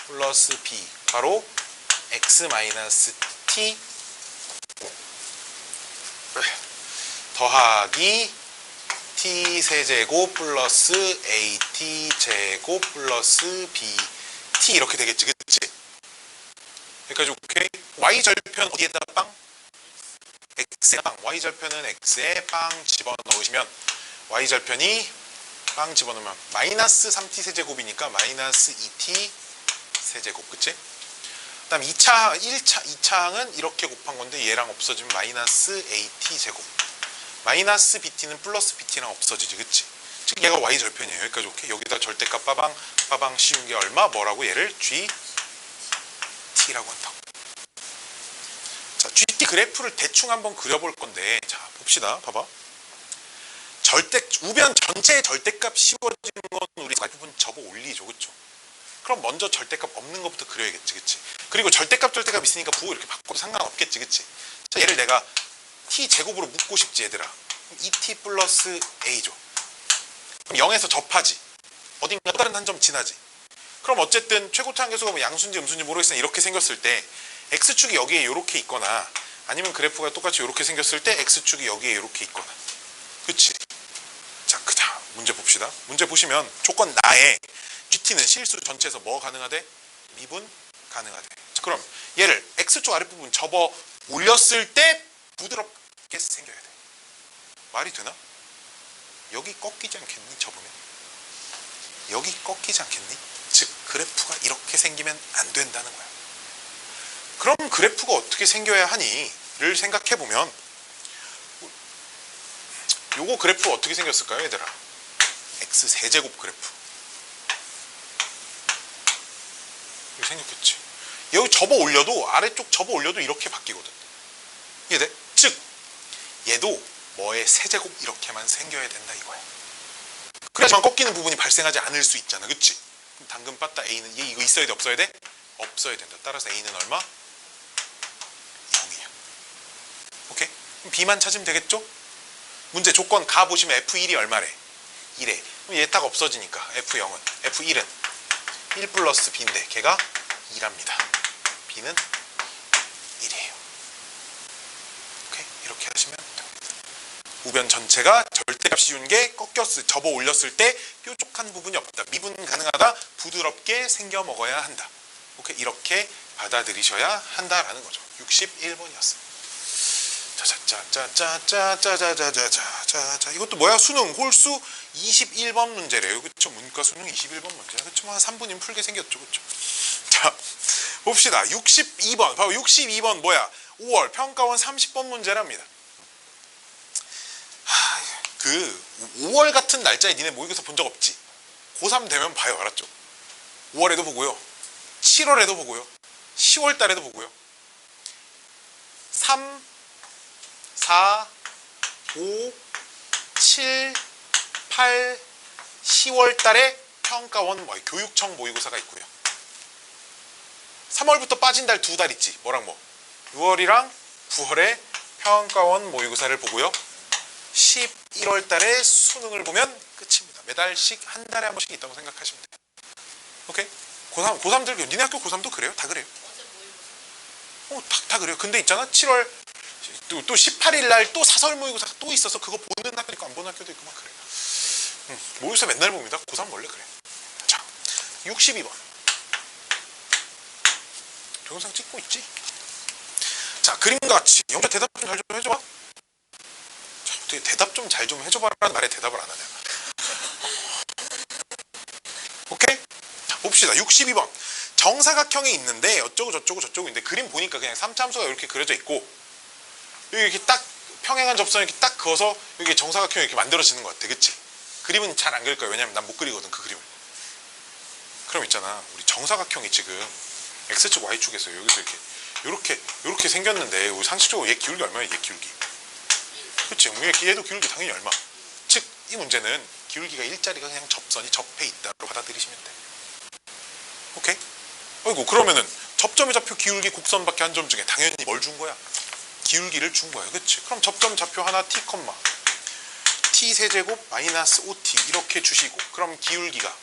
플러스 b 바로 x 마이너스 t 더하기 t 세제곱 플러스 at 제곱 플러스 bt 이렇게 되겠지 그치? 여기까지 오케이? y절편 어디에다 빵? x에 빵. y절편은 x에 빵 집어넣으시면 y절편이 빵 집어넣으면 마이너스 3t 세제곱이니까 마이너스 2t 세제곱 그치? 그 다음 2차항은 이렇게 곱한 건데 얘랑 없어지면 마이너스 at 제곱 마이너스 bt는 플러스 bt랑 없어지지 그치? 즉 얘가 y절편이에요. 여기까지 오케이? 여기다 절대값 빠방 씌운 게 얼마? 뭐라고? 얘를 gt라고 한다고. 자, GT 그래프를 대충 한번 그려볼 건데 자 봅시다. 봐봐. 우변 전체의 절대값 씌워지는 건 우리 부분 접어 올리죠, 그렇죠? 그럼 먼저 절대값 없는 것부터 그려야겠지, 그치? 그리고 절대값 있으니까 부호 이렇게 바꿔도 상관없겠지, 그치? 자, 얘를 내가 t 제곱으로 묶고 싶지, 얘들아. 2t 플러스 a죠. 그럼 0에서 접하지. 어딘가 또 다른 한 점 지나지. 그럼 어쨌든 최고차 함계수가 뭐 양수인지 음수인지 모르겠으나 이렇게 생겼을 때 x축이 여기에 이렇게 있거나 아니면 그래프가 똑같이 이렇게 생겼을 때 x축이 여기에 이렇게 있거나, 그치? 자, 그다음 문제 봅시다. 문제 보시면 조건 나에 GT는 실수 전체에서 뭐 가능하대? 미분 가능하대. 자, 그럼 얘를 x축 아랫부분 접어 올렸을 때 부드럽게 생겨야 돼. 말이 되나? 여기 꺾이지 않겠니? 접으면 여기 꺾이지 않겠니? 즉 그래프가 이렇게 생기면 안 된다는 거야. 그럼 그래프가 어떻게 생겨야 하니?를 생각해보면 요거 그래프 어떻게 생겼을까요, 얘들아? x 세제곱 그래프 이렇게 생겼겠지. 여기 접어 올려도 아래쪽 접어 올려도 이렇게 바뀌거든. 이해돼? 즉 얘도 뭐의 세제곱 이렇게만 생겨야 된다 이거야. 그래야지만 꺾이는 부분이 발생하지 않을 수 있잖아, 그치? 그럼 당근 빠따 a는 얘 이거 있어야 돼, 없어야 돼? 없어야 된다. 따라서 a는 얼마? 0이야. 오케이? 그럼 b만 찾으면 되겠죠? 문제 조건 가 보시면 f1이 얼마래? 1에. 그럼 얘 딱 없어지니까 f0은 f1은 1 플러스 b인데 걔가 2랍니다. b는 1이에요. 오케이? 이렇게 하시면 됩니다. 우변 전체가 절대값 씌운 게 접어 올렸을 때 뾰족한 부분이 없다. 미분 가능하다. 부드럽게 생겨 먹어야 한다. 오케이? 이렇게 받아들이셔야 한다라는 거죠. 61번이었어요. 자, 이것도 뭐야? 수능 홀수 21번 문제래요. 그쵸? 문과 수능 21번 문제야. 그쵸? 한 3분이면 풀게 생겼죠. 그쵸? 자, 봅시다. 62번. 바로 62번 뭐야? 5월 평가원 30번 문제랍니다. 그 5월 같은 날짜에 니네 모의고사 본 적 없지? 고3 되면 봐요. 알았죠? 5월에도 보고요. 7월에도 보고요. 10월 달에도 보고요. 3, 4, 5, 7, 8, 10월 달에 평가원 교육청 모의고사가 있고요. 3월부터 빠진 달 2달 있지. 뭐랑 뭐? 6월이랑 9월에 평가원 모의고사를 보고요. 11월 달에 수능을 보면 끝입니다. 매달씩 한 달에 한 번씩 있다고 생각하시면 돼요. 오케이? 고3들, 니네 학교 고3도 그래요? 다 그래요. 다 그래요. 근데 있잖아. 7월 또 18일 날 또 사설 모의고사가 또 있어서 그거 보는 학교도 있고 안 보는 학교도 있고 막 그래요. 모의고사 맨날 봅니다. 고3 원래 그래요. 자, 62번. 동영상 찍고 있지? 자, 그림과 같이 영자 대답 좀 잘 좀 해줘봐. 자, 어떻게 대답 좀 잘 좀 해줘봐라는 말에 대답을 안 하냐. 오케이? 자, 봅시다. 62번. 정사각형이 있는데 어쩌고 저쩌고 저쩌고인데 그림 보니까 그냥 3차 함수가 이렇게 그려져 있고 여기 이렇게 딱 평행한 접선을 이렇게 딱 그어서 여기 정사각형이 이렇게 만들어지는 것 같아. 그치? 그림은 잘 안 그릴 거야. 왜냐면 난 못 그리거든, 그 그림을. 그럼 있잖아. 우리 정사각형이 지금 X축, Y축에서 여기서 이렇게 생겼는데 우리 상식적으로 얘 기울기 얼마야? 얘 기울기. 그치? 얘도 기울기 당연히 얼마. 즉, 이 문제는 기울기가 일자리가 그냥 접선이 접해 있다로 받아들이시면 돼. 오케이? 어이구, 그러면은 접점의 좌표 기울기 곡선밖에 한 점 중에 당연히 뭘 준 거야? 기울기를 준 거야. 그치? 그럼 접점 좌표 하나 t, t 세제곱 마이너스 5t 이렇게 주시고 그럼 기울기가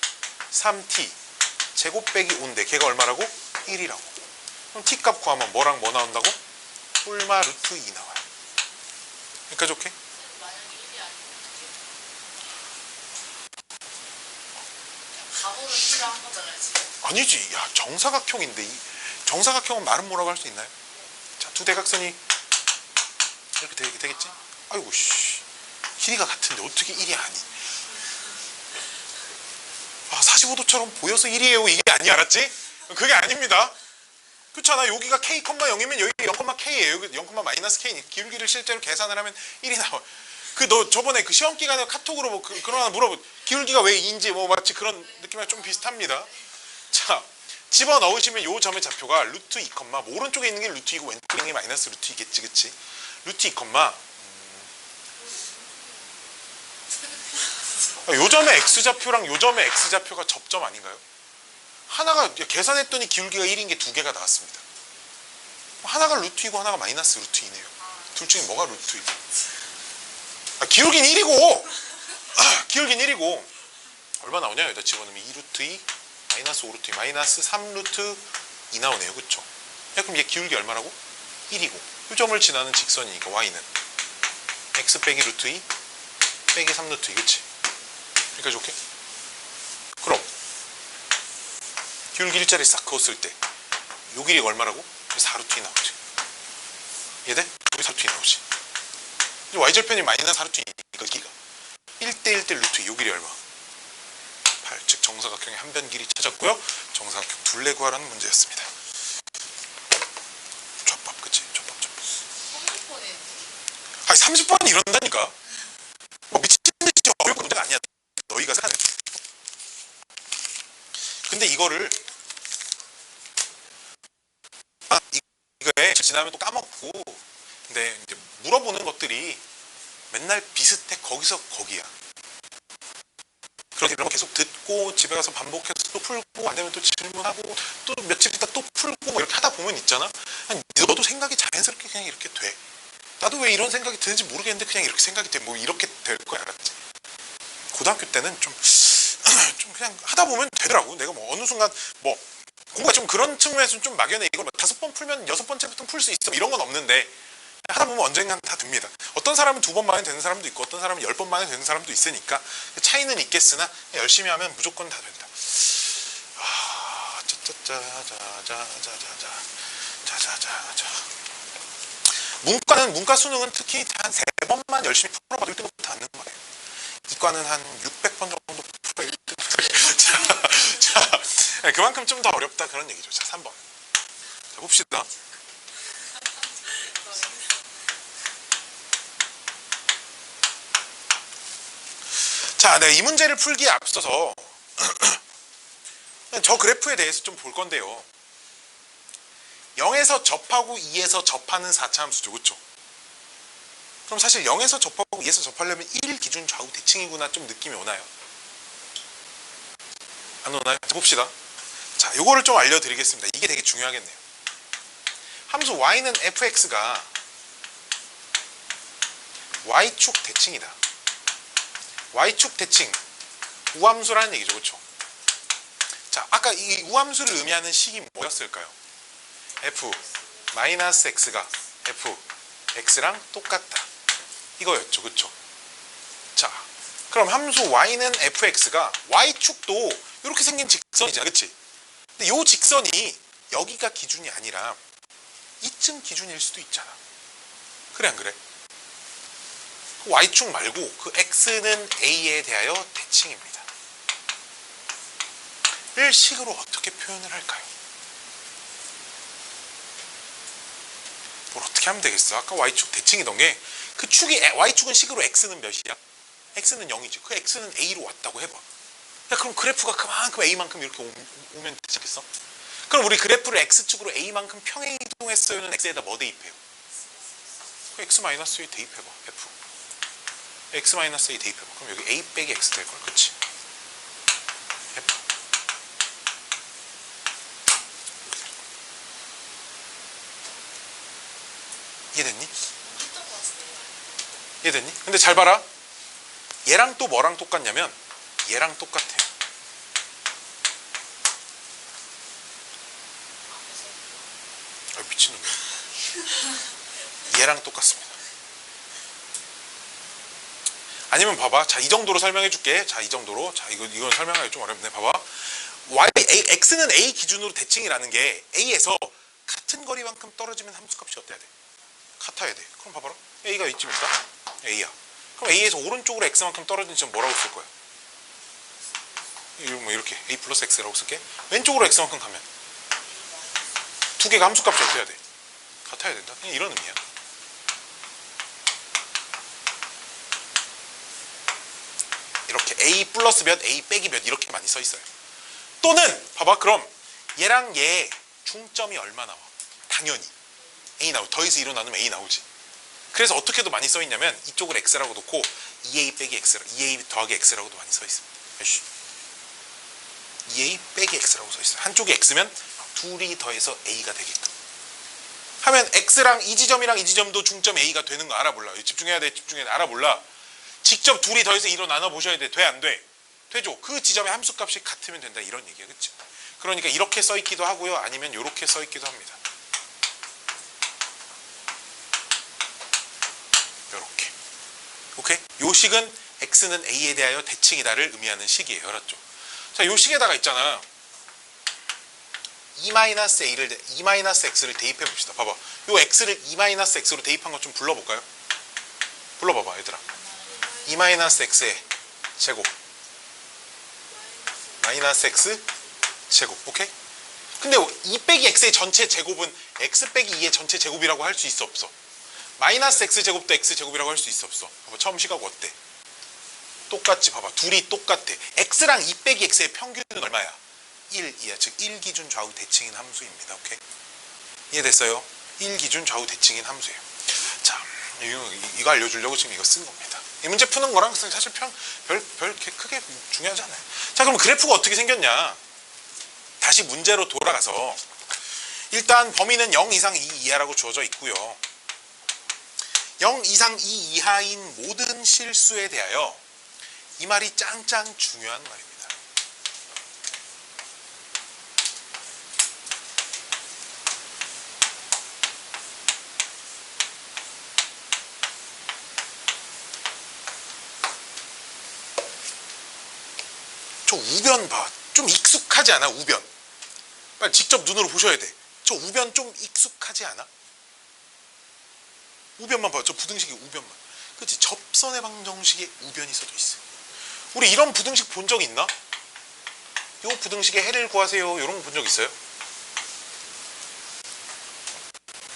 3t 제곱 빼기 5인데 걔가 얼마라고? 1이라고. 그럼 t 값 구하면 뭐랑 뭐 나온다고? 홀마 루트 2 나와요. 여기까지 오케이? 만약에 1이 아니면 감으로 1을 한 거잖아요 지금. 아니지. 야, 정사각형인데 이 정사각형은 말은 뭐라고 할 수 있나요? 자, 두 대각선이 이렇게 되겠지? 아이고 씨. 길이가 같은데 어떻게 1이 아니? 45도처럼 보여서 1이에요. 이게 아니, 알았지? 그게 아닙니다. 그렇잖아. 여기가 k, 0이면 여기 0,k예요. 여기 0,-k니 기울기를 실제로 계산을 하면 1이 나와. 너 저번에 그 시험 기간에 카톡으로 뭐 그런 하나 물어보. 기울기가 왜 2인지 뭐 마치 그런 느낌이랑 좀 비슷합니다. 자, 집어 넣으시면 요 점의 좌표가 루트 2, 뭐 오른쪽에 있는 게 루트 2고 왼쪽에 있는 게 마이너스 루트 2겠지, 그치? 루트 2, 요점의 x좌표랑 요점의 x좌표가 접점 아닌가요? 하나가 계산했더니 기울기가 1인 게 두 개가 나왔습니다. 하나가 루트 2고 하나가 마이너스 루트 2네요. 둘 중에 뭐가 루트 2? 기울기는 1이고 기울기는 1이고 얼마 나오냐? 여기다 집어넣으면 2루트 2 마이너스 5루트 2 마이너스 3루트 2 나오네요. 그쵸? 그럼 얘 기울기 얼마라고? 1이고 요점을 지나는 직선이니까 y는 x 빼기 루트 2 빼기 3루트 2 그치? 여기까지 오케이? 그럼 기울기 일자리 싹 그었을 때 요 길이가 얼마라고? 4루트 2 나오지. 이해돼? 여기 4루트 2 나오지. y절편이 마이너스 4루트 2니까 길이가 1대 1대 루트 2 요 길이 얼마? 8. 즉 정사각형의 한 변 길이 찾았고요. 정사각형 둘레 구하라는 문제였습니다. 족밥 그치? 족밥. 30번에 아니 30번은 이런다니까. 뭐 미친듯이 어려운 문제가 아니야. 너희가 생각해. 근데 이거를 이거에 지나면 또 까먹고 근데 이제 물어보는 것들이 맨날 비슷해. 거기서 거기야. 그런 거 계속 듣고 집에 가서 반복해서 또 풀고 안 되면 또 질문하고 또 며칠 있다 또 풀고 뭐 이렇게 하다 보면 있잖아. 아니, 너도 생각이 자연스럽게 그냥 이렇게 돼. 나도 왜 이런 생각이 드는지 모르겠는데 그냥 이렇게 생각이 돼. 뭐 이렇게 될 거야. 알았지? 고등학교 때는 좀 그냥 하다 보면 되더라고. 내가 뭐 어느 순간 뭐 공부가 좀 그런 측면에서 좀 막연해. 이걸 뭐 5번 풀면 6번째부터 풀 수 있어. 이런 건 없는데 하다 보면 언젠간 다 됩니다. 어떤 사람은 2번 만에 되는 사람도 있고 어떤 사람은 10번 만에 되는 사람도 있으니까 차이는 있겠으나 열심히 하면 무조건 다 된다. 자자자자자자자자자자자자. 문과 수능은 특히 한 3번만 열심히 풀어봐도 1등부터 안 는 거예요. 이과는 한 600번 정도 풀어야 1등. 자, 그만큼 좀 더 어렵다 그런 얘기죠. 자, 3번. 자, 봅시다. 자, 네, 이 문제를 풀기에 앞서서 저 그래프에 대해서 좀 볼 건데요. 0에서 접하고 2에서 접하는 4차 함수죠. 그렇죠? 그럼 사실 0에서 접하고 2에서 접하려면 1 기준 좌우 대칭이구나 좀 느낌이 오나요? 안 오나요? 봅시다. 자, 요거를 좀 알려드리겠습니다. 이게 되게 중요하겠네요. 함수 y는 fx가 y축 대칭이다. y축 대칭 우함수라는 얘기죠. 그렇죠? 자, 아까 이 우함수를 의미하는 식이 뭐였을까요? f 마이너스 x가 f x랑 똑같다. 이거였죠. 그렇죠? 자, 그럼 함수 y는 fx가 y축도 이렇게 생긴 직선이잖아. 그렇지? 근데 이 직선이 여기가 기준이 아니라 이쯤 기준일 수도 있잖아. 그래 안 그래? y축 말고 그 x는 a에 대하여 대칭입니다. 를 식으로 어떻게 표현을 할까요? 뭘 어떻게 하면 되겠어? 아까 y축 대칭이던 게 그 축이 y축은 식으로 x는 몇이야? x는 0이지. 그 x는 a로 왔다고 해봐. 야, 그럼 그래프가 그만큼 a만큼 이렇게 오면 되지 않겠어? 그럼 우리 그래프를 x축으로 a만큼 평행이동했어요는 x에다 뭐 대입해요? 그 x-a에 대입해봐. f x-a 대입해봐. 그럼 여기 a 빼기 x 될걸? 그치? f 이해됐니? 이해됐니? 근데 잘 봐라. 얘랑 또 뭐랑 똑같냐면 얘랑 똑같아요. 아, 미친놈이야. 얘랑 똑같습니다. 아니면 봐봐. 자, 이 정도로 설명해 줄게. 자, 이 정도로. 자, 이건 설명하기 좀 어렵네. 봐봐. x는 a 기준으로 대칭이라는 게 a에서 같은 거리만큼 떨어지면 함수값이 어때야 돼? 같아야 돼. 그럼 봐봐라. a가 이쯤 있다. a야. 그럼 a에서 오른쪽으로 x만큼 떨어진 지점 뭐라고 쓸 거야? 뭐 이렇게 a 플러스 x라고 쓸게. 왼쪽으로 x만큼 가면 두 개가 함수값이 어때야 돼? 같아야 된다. 그냥 이런 의미야. 이렇게 a 플러스 몇, a 빼기 몇 이렇게 많이 써 있어요. 또는 봐봐. 그럼 얘랑 얘 중점이 얼마 나와? 당연히 a 나오고 더해서 2로 나누면 a 나오지. 그래서 어떻게 도 많이 써 있냐면 이쪽을 x라고 놓고 2a 빼기 x, 2a 더하기 x라고도 많이 써 있습니다. 2a 빼기 x라고 써 있어요. 한쪽이 x면 둘이 더해서 a가 되게끔 하면 x랑 이 지점이랑 이 지점도 중점 a가 되는 거 알아 몰라? 집중해야 돼, 집중해야 돼, 알아 몰라? 직접 둘이 더해서 2로 나눠 보셔야 돼. 돼, 안 돼? 되죠? 그 지점의 함수값이 같으면 된다 이런 얘기야, 그치? 그러니까 이렇게 써 있기도 하고요, 아니면 이렇게 써 있기도 합니다. 요렇게. 오케이? 요 식은 x는 a에 대하여 대칭이다를 의미하는 식이에요. 알았죠? 자, 요 식에다가 있잖아. 2-x를 대입해 봅시다. 봐봐. 요 x를 2-x로 대입한 것 좀 불러볼까요? 불러봐봐, 얘들아. 2-x의 제곱. 마이너스 x 제곱. 오케이? 근데 2 빼기 x의 전체 제곱은 x 빼기 2의 전체 제곱이라고 할 수 있어, 없어? 마이너스 x 제곱도 x 제곱이라고 할 수 있어, 없어? 봐봐, 처음 시각 어때? 똑같지? 봐봐, 둘이 똑같아. x랑 2 빼기 x의 평균은 얼마야? 1 이하, 즉 1기준 좌우 대칭인 함수입니다. 오케이? 이해됐어요? 1기준 좌우 대칭인 함수예요. 자, 이거 알려주려고 지금 이거 쓴 겁니다. 이 문제 푸는 거랑 사실 별 크게 중요하지 않아요. 자, 그럼 그래프가 어떻게 생겼냐? 다시 문제로 돌아가서 일단 범위는 0 이상 2 이하라고 주어져 있고요. 0 이상 2 이하인 모든 실수에 대하여 이 말이 짱짱 중요한 말입니다. 저 우변 봐. 좀 익숙하지 않아? 우변. 빨리 직접 눈으로 보셔야 돼. 저 우변 좀 익숙하지 않아? 우변만 봐. 저 부등식의 우변만. 그렇지? 접선의 방정식에 우변이 써져 있어. 우리 이런 부등식 본 적 있나? 요 부등식의 해를 구하세요. 이런 거 본 적 있어요? 없어요.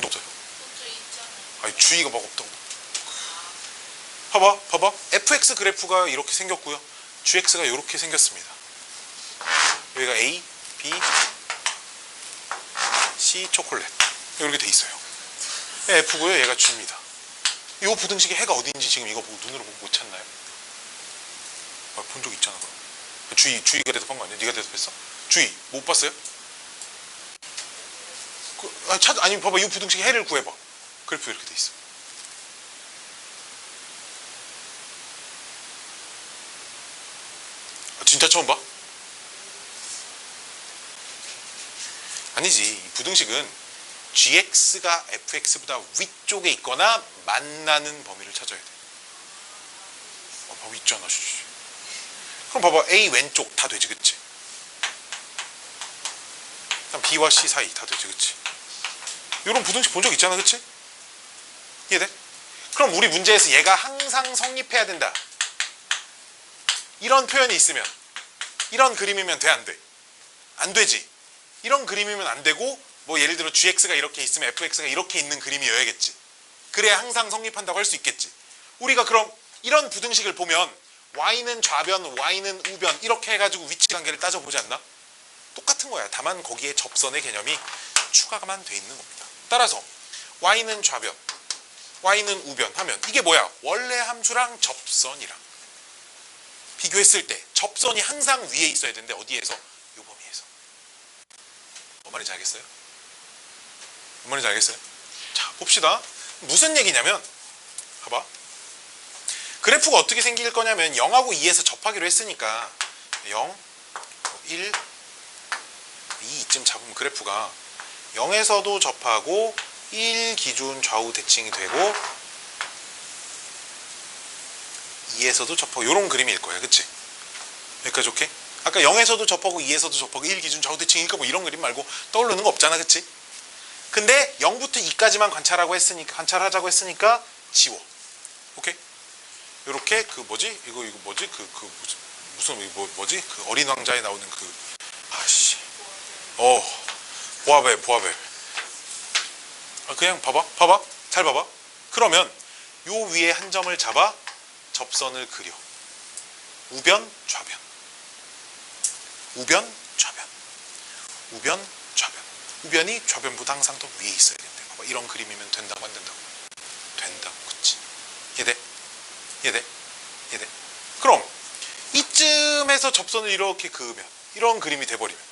본적 있잖아요. 아니, 주의가 막 없다고. 봐봐. fx 그래프가 이렇게 생겼고요. gx가 이렇게 생겼습니다. 여기가 a, b, c 초콜릿 이렇게 돼 있어요. f고요. 얘가 g입니다. 이 부등식의 해가 어디인지 지금 이거 보고 눈으로 보고 못 찾나요? 본 적 있잖아. 그럼. 주의가 대답한 거 아니야? 네가 대답했어? 주의 못 봤어요? 아니 봐봐, 이 부등식의 해를 구해봐. 그래프 이렇게 돼 있어. 진짜 처음 봐? 아니지. 이 부등식은 gx가 fx보다 위쪽에 있거나 만나는 범위를 찾아야 돼. 범위 있잖아. 그럼 봐봐, a 왼쪽 다 되지, 그치? 그럼 b와 c 사이 다 되지, 그치? 이런 부등식 본 적 있잖아, 그치? 이해돼? 그럼 우리 문제에서 얘가 항상 성립해야 된다. 이런 표현이 있으면, 이런 그림이면 돼, 안 돼? 안 되지. 이런 그림이면 안 되고, 뭐 예를 들어 gx가 이렇게 있으면 fx가 이렇게 있는 그림이어야겠지. 그래야 항상 성립한다고 할 수 있겠지. 우리가 그럼 이런 부등식을 보면 y는 좌변, y는 우변 이렇게 해가지고 위치관계를 따져보지 않나? 똑같은 거야. 다만 거기에 접선의 개념이 추가만 돼 있는 겁니다. 따라서 y는 좌변, y는 우변 하면 이게 뭐야? 원래 함수랑 접선이랑 비교했을 때 접선이 항상 위에 있어야 되는데 어디에서? 요 범위에서. 뭔 말인지 알겠어요? 뭔 말인지 알겠어요? 자, 봅시다. 무슨 얘기냐면 봐봐. 그래프가 어떻게 생길 거냐면 0하고 2에서 접하기로 했으니까 0, 1, 2 이쯤 잡으면 그래프가 0에서도 접하고 1 기준 좌우 대칭이 되고 2에서도 접하고 이런 그림일 거야. 그치? 여기까지 오케이? 아까 0에서도 접하고 2에서도 접하고 1 기준 좌우 대칭이니까 뭐 이런 그림 말고 떠오르는 거 없잖아. 그치? 근데 0부터 2까지만 관찰하자고 했으니까 지워. 오케이? 요렇게 그 뭐지? 이거 뭐지? 무슨 뭐지? 그 어린 왕자에 나오는 그 아씨. 보아벨. 그냥 봐봐. 잘 봐봐. 그러면 요 위에 한 점을 잡아 접선을 그려. 우변, 좌변. 우변이 좌변보다 항상 더 위에 있어야 된대. 봐봐. 이런 그림이면 된다고 안 된다고? 된다고. 이해돼? 이해돼? 이해돼? 그럼 이쯤에서 접선을 이렇게 그으면 이런 그림이 돼버리면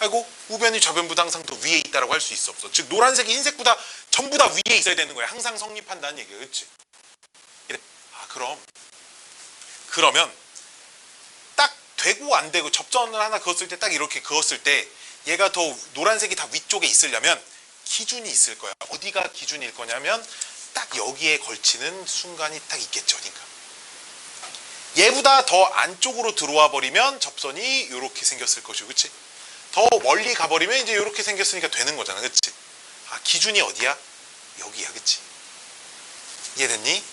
아이고 우변이 좌변보다 항상 더 위에 있다라고 할 수 있어 없어? 즉 노란색이 흰색보다 전부 다 위에 있어야 되는 거야. 항상 성립한다는 얘기야. 그렇지? 그러면 딱 되고 안 되고 접선을 하나 그었을 때 딱 이렇게 그었을 때 얘가 더 노란색이 다 위쪽에 있으려면 기준이 있을 거야. 어디가 기준일 거냐면 딱 여기에 걸치는 순간이 딱 있겠죠. 어딘가. 얘보다 더 안쪽으로 들어와 버리면 접선이 이렇게 생겼을 것이고, 그렇지? 더 멀리 가버리면 이제 이렇게 생겼으니까 되는 거잖아, 그렇지? 기준이 어디야? 여기야, 그렇지? 이해됐니?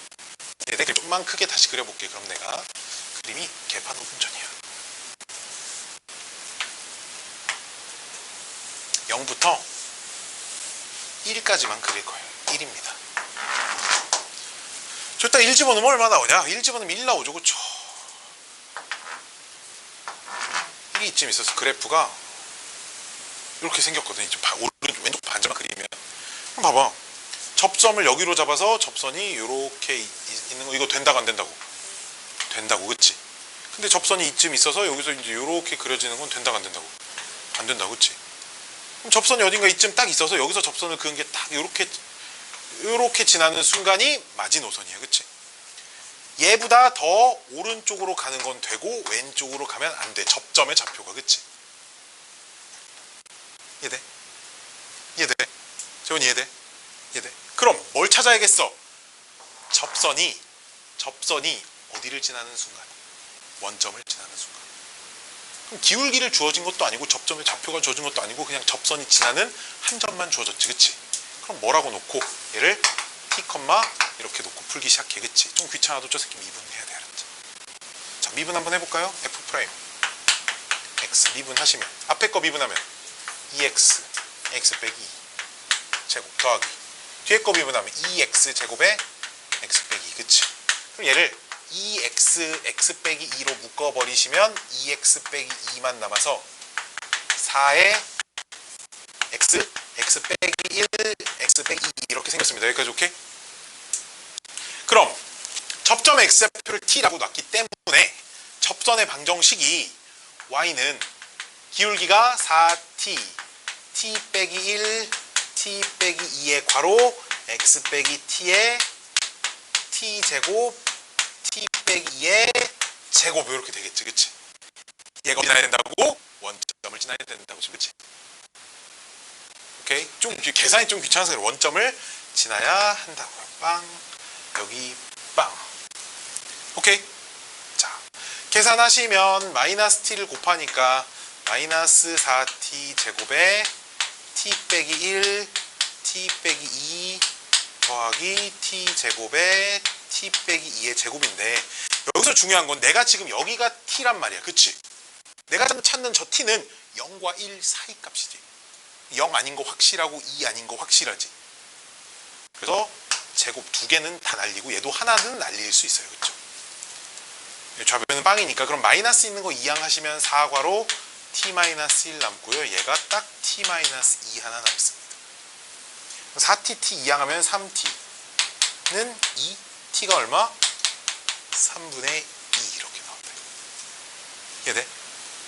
이해돼? 좀만 크게 다시 그려볼게. 그럼 내가 그림이 개판 5분 전이야. 0부터 1까지만 그릴 거예요. 1입니다. 저 일단 1 집어넣으면 얼마 나오냐? 1 집어넣으면 1 나오죠, 그쵸? 이게 이쯤 있어서 그래프가 이렇게 생겼거든. 오른쪽 왼쪽 반지만 그리면 그럼 봐봐. 접점을 여기로 잡아서 접선이 이렇게 있는 거 이거 된다고 안 된다고? 된다고, 그치? 근데 접선이 이쯤 있어서 여기서 이제 이렇게 그려지는 건 된다고 안 된다고? 안 된다고, 그치? 그럼 접선이 어딘가 이쯤 딱 있어서 여기서 접선을 그은 게 딱 이렇게 지나는 순간이 마지노선이야, 그치? 얘보다 더 오른쪽으로 가는 건 되고 왼쪽으로 가면 안 돼. 접점의 좌표가, 그치? 이해돼? 이해돼? 재훈이 이해돼? 이해돼? 그럼 뭘 찾아야겠어? 접선이 어디를 지나는 순간? 원점을 지나는 순간. 그럼 기울기를 주어진 것도 아니고 접점의 좌표가 주어진 것도 아니고 그냥 접선이 지나는 한 점만 주어졌지, 그치? 그럼 뭐라고 놓고 얘를 t, 이렇게 놓고 풀기 시작해, 그치? 좀 귀찮아도 저 새끼 미분해야 돼, 알았지? 자, 미분 한번 해볼까요? f' x 미분하시면 앞에 거 미분하면 2x x 빼기 2 제곱 더하기 뒤에 거 미분하면 2x 제곱에 x 빼기 2, 그치? 그럼 얘를 2x x 빼기 2로 묶어버리시면 2x 빼기 2만 남아서 4에 x 빼기 1 x 빼기 2 이렇게 생겼습니다. 여기까지 오케이? 그럼 접점의 x좌표를 t라고 놨기 때문에 접선의 방정식이 y는 기울기가 4t t 빼기 1 t 빼기 2의 괄호 x 빼기 t의 t 제곱 t 빼기 2의 제곱 이렇게 되겠지, 그치? 얘가 어디 나야 된다고? 원점을 지나야 된다고, 그치? 오케이? 좀 계산이 좀 귀찮아서 원점을 지나야 한다고요. 빵 여기 빵. 오케이? 자, 계산하시면 마이너스 t를 곱하니까 마이너스 4t 제곱에 t 빼기 1 t 빼기 2 더하기 t 제곱에 t 빼기 2의 제곱인데 여기서 중요한 건 내가 지금 여기가 t란 말이야, 그치? 내가 찾는 저 t는 0과 1 사이 값이지. 0 아닌 거 확실하고 2 아닌 거 확실하지. 그래서 제곱 두 개는 다 날리고 얘도 하나는 날릴 수 있어요, 그렇죠? 좌변은 빵이니까 그럼 마이너스 있는 거 이항하시면 4괄호 t-1 남고요. 얘가 딱 t-2 하나 남습니다. 4t t 이항하면 3t는 2, t가 얼마? 3분의 2 이렇게 나옵니다. 이해돼?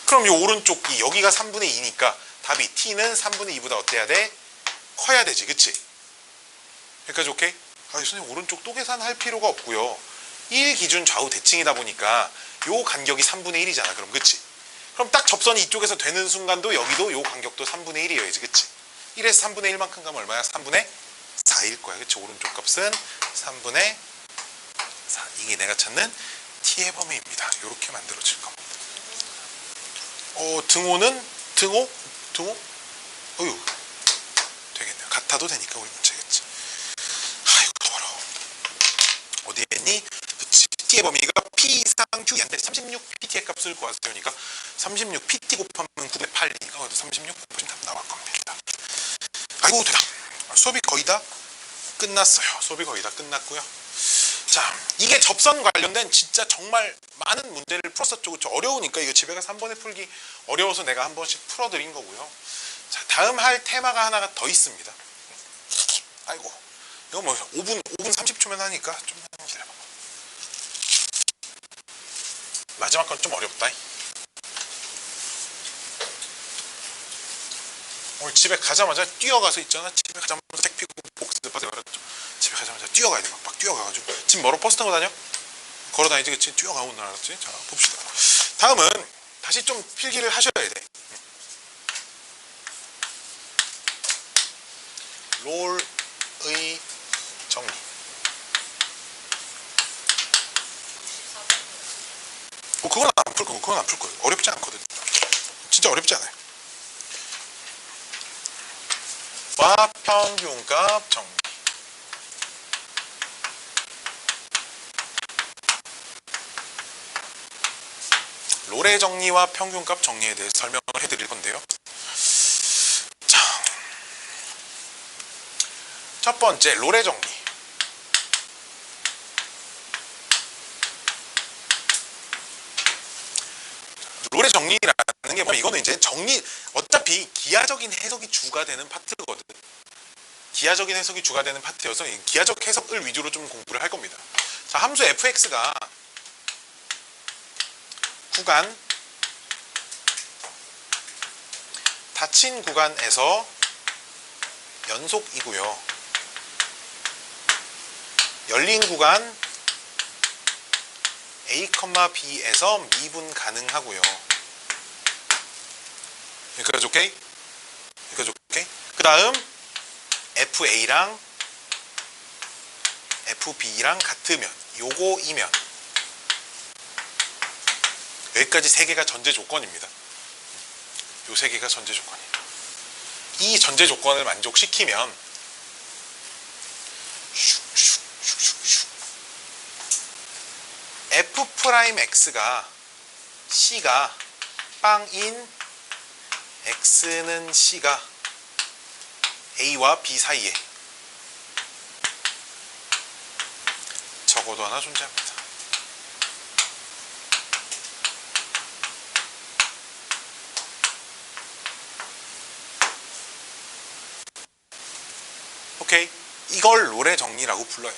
그럼 이 오른쪽 여기가 3분의 2니까 답이 t는 3분의 2보다 어때야 돼? 커야 되지, 그치? 여기까지 오케이? 선생님 오른쪽 또 계산할 필요가 없고요. 1 기준 좌우 대칭이다 보니까 요 간격이 3분의 1이잖아. 그럼 그치? 그럼 딱 접선이 이쪽에서 되는 순간도 여기도 요 간격도 3분의 1이어야지, 그치? 1에서 3분의 1만큼 가면 얼마야? 3분의 4일 거야, 그치? 오른쪽 값은 3분의 4. 이게 내가 찾는 t의 범위입니다. 이렇게 만들어질 겁니다. 등호는 어휴 되겠네요. 같아도 되니까 우리 문제겠지. 아이고 더러워. 어디에 있니? 그치. t의 범위가 p 이상 q 이한데 36pt의 값을 구하세요니까 36pt 곱하면 9의 8이니까 36 곱하면 답 나올 겁니다. 아이고 됐다. 수업이 거의 다 끝났어요. 수업이 거의 다 끝났고요. 자, 이게 접선 관련된 진짜 정말 많은 문제를 풀었었죠. 그렇죠? 어려우니까 이거 집에 가서 한 번에 풀기 어려워서 내가 한 번씩 풀어드린 거고요. 자, 다음 할 테마가 하나가 더 있습니다. 아이고, 이거 뭐 5분 30초면 하니까 좀 기다려봐. 마지막 건 좀 어렵다. 오늘 집에 가자마자 뛰어가서 있잖아. 집에 가자마자 색 피고 복습하세요. 알았죠? 집에 가자마자 뛰어가야 돼. 막 뛰어가가지고. 집 멀어? 버스 타고 다녀? 걸어 다니지, 그치? 뛰어가고 날 알았지? 자, 봅시다. 다음은 다시 좀 필기를 하셔야 돼. 롤의 정리. 그건 안 풀 거고, 그건 안 풀 거예요. 어렵지 않거든. 진짜 어렵지 않아요. 와 평균값 정리. 롤의 정리와 평균값 정리에 대해서 설명을 해드릴 건데요. 자, 첫 번째 롤의 정리. 롤의 정리라는 게 뭐 이거는 이제 정리, 어차피 기하적인 해석이 주가 되는 파트거든. 기하적인 해석이 주가 되는 파트여서 기하적 해석을 위주로 좀 공부를 할 겁니다. 자, 함수 fx가 구간, 닫힌 구간에서 연속이고요. 열린 구간 a, b에서 미분 가능하고요. 여기까지 오케이? 여기까지 오케이? 그 다음 fa랑 fb랑 같으면, 요거이면, 여기까지 세 개가 전제 조건입니다. 요 세 개가 전제 조건이에요. 이 전제 조건을 만족시키면 f'x가 c가 빵인 x는 c가 a와 b 사이에 적어도 하나 존재합니다. 오케이? 이걸 롤의 정리라고 불러요.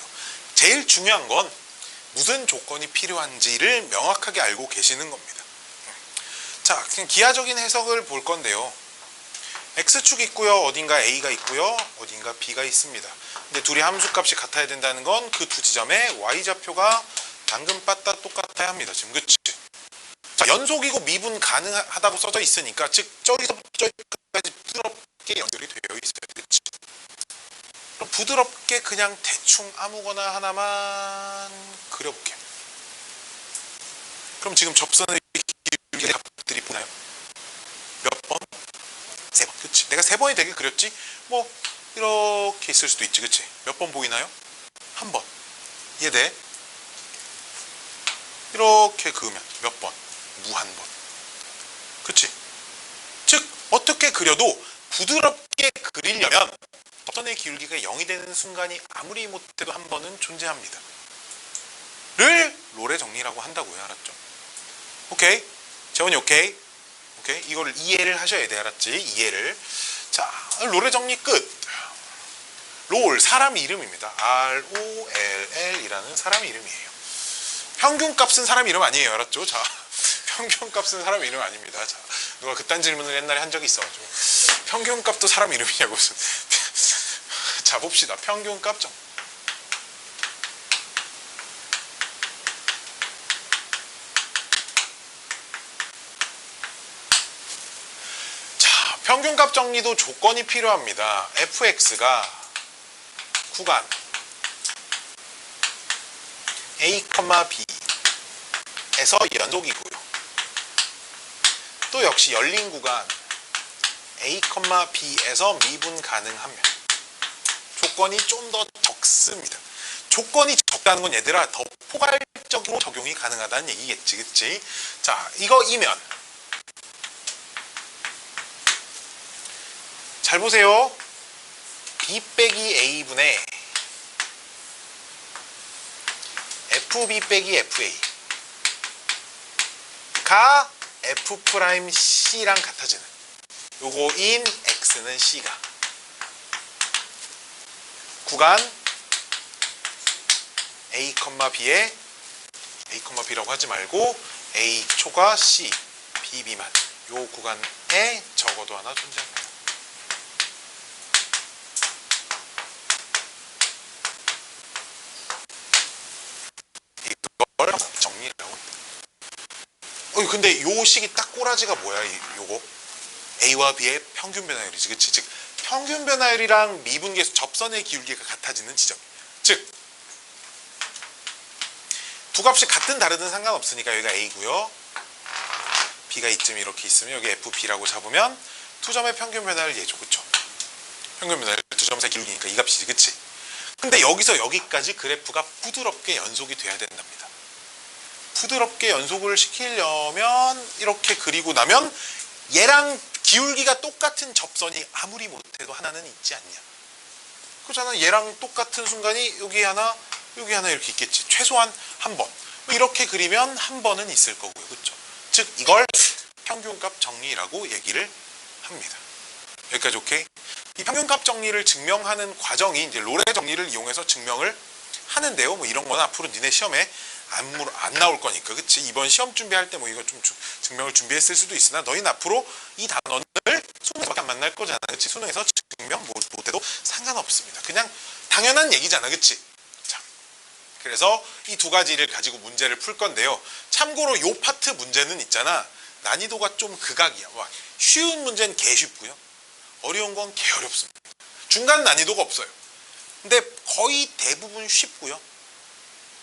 제일 중요한 건 무슨 조건이 필요한지를 명확하게 알고 계시는 겁니다. 자, 그냥 기하적인 해석을 볼 건데요. x축이 있고요. 어딘가 a가 있고요. 어딘가 b가 있습니다. 근데 둘이 함수값이 같아야 된다는 건 그 두 지점의 y좌표가 당근 빠따 똑같아야 합니다. 지금 그치? 자, 연속이고 미분 가능하다고 써져 있으니까, 즉 저기서부터 저기까지 부드럽게 연결이 되어 있어요. 그치? 그럼 부드럽게 그냥 대충 아무거나 하나만 그려볼게요. 그럼 지금 접선의 길이의 값들이 보나요? 몇 번? 3번. 그치? 내가 3번이 되게 그렸지? 뭐 이렇게 있을 수도 있지. 그치? 몇 번 보이나요? 한 번. 이해돼? 이렇게 그으면 몇 번? 무한번. 그치? 즉 어떻게 그려도 부드럽게 그리려면 접선의 기울기가 0이 되는 순간이 아무리 못해도 한 번은 존재합니다. 를 롤의 정리라고 한다고요. 알았죠? 오케이? 재원이 오케이? 오케이? 이거를 이해를 하셔야 돼. 알았지? 이해를. 자, 롤의 정리 끝. 롤, 사람 이름입니다. ROLL 이라는 사람 이름이에요. 평균값은 사람 이름 아니에요. 알았죠? 자, 평균값은 사람 이름 아닙니다. 자, 누가 그딴 질문을 옛날에 한 적이 있어가지고 평균값도 사람 이름이냐고. 자, 봅시다. 평균값 정. 자, 평균값 정리도 조건이 필요합니다. fx가 구간 a, b에서 연속이고요. 또 역시 열린 구간 a, b에서 미분 가능하면, 조건이 좀 더 적습니다. 조건이 적다는 건 얘들아 더 포괄적으로 적용이 가능하다는 얘기겠지. 그치? 자, 이거이면 잘 보세요. b 빼기 a분의 fb 빼기 fa가 f'c랑 같아지는, 요거인 x는 c가 구간 A, B에 A, B라고 하지 말고 A 초과 C, B 미만 요 구간에 적어도 하나 존재합니다. 이걸 정리라고 합니다. 근데 요 식이 딱 꼬라지가 뭐야? 요거 A와 B의 평균 변화율이지, 그치? 즉 평균 변화율이랑 미분계수 접선의 기울기가 같아지는 지점. 즉 두 값이 같든 다르든 상관없으니까 여기가 A고요. B가 이쯤 이렇게 있으면 여기 FB라고 잡으면 두 점의 평균 변화율 얘죠, 그쵸? 평균 변화율 두 점 사이 기울기니까 이 값이지, 그치? 근데 여기서 여기까지 그래프가 부드럽게 연속이 돼야 된답니다. 부드럽게 연속을 시키려면 이렇게 그리고 나면 얘랑 기울기가 똑같은 접선이 아무리 못해도 하나는 있지 않냐. 그렇잖아. 얘랑 똑같은 순간이 여기 하나 이렇게 있겠지. 최소한 한 번. 이렇게 그리면 한 번은 있을 거고요. 그렇죠? 즉 이걸 평균값 정리라고 얘기를 합니다. 여기까지 오케이? 이 평균값 정리를 증명하는 과정이 이제 로레 정리를 이용해서 증명을 하는데요. 뭐 이런 건 앞으로 니네 시험에 안 나올 거니까, 그치? 이번 시험 준비할 때 뭐 이거 좀 증명을 준비했을 수도 있으나 너희는 앞으로 이 단원을 수능에서밖에 안 만날 거잖아, 그치? 수능에서 증명 못해도 상관없습니다. 그냥 당연한 얘기잖아, 그치? 자, 그래서 이 두 가지를 가지고 문제를 풀 건데요. 참고로 요 파트 문제는 있잖아, 난이도가 좀 극악이야. 쉬운 문제는 개 쉽고요, 어려운 건 개 어렵습니다. 중간 난이도가 없어요. 근데 거의 대부분 쉽고요,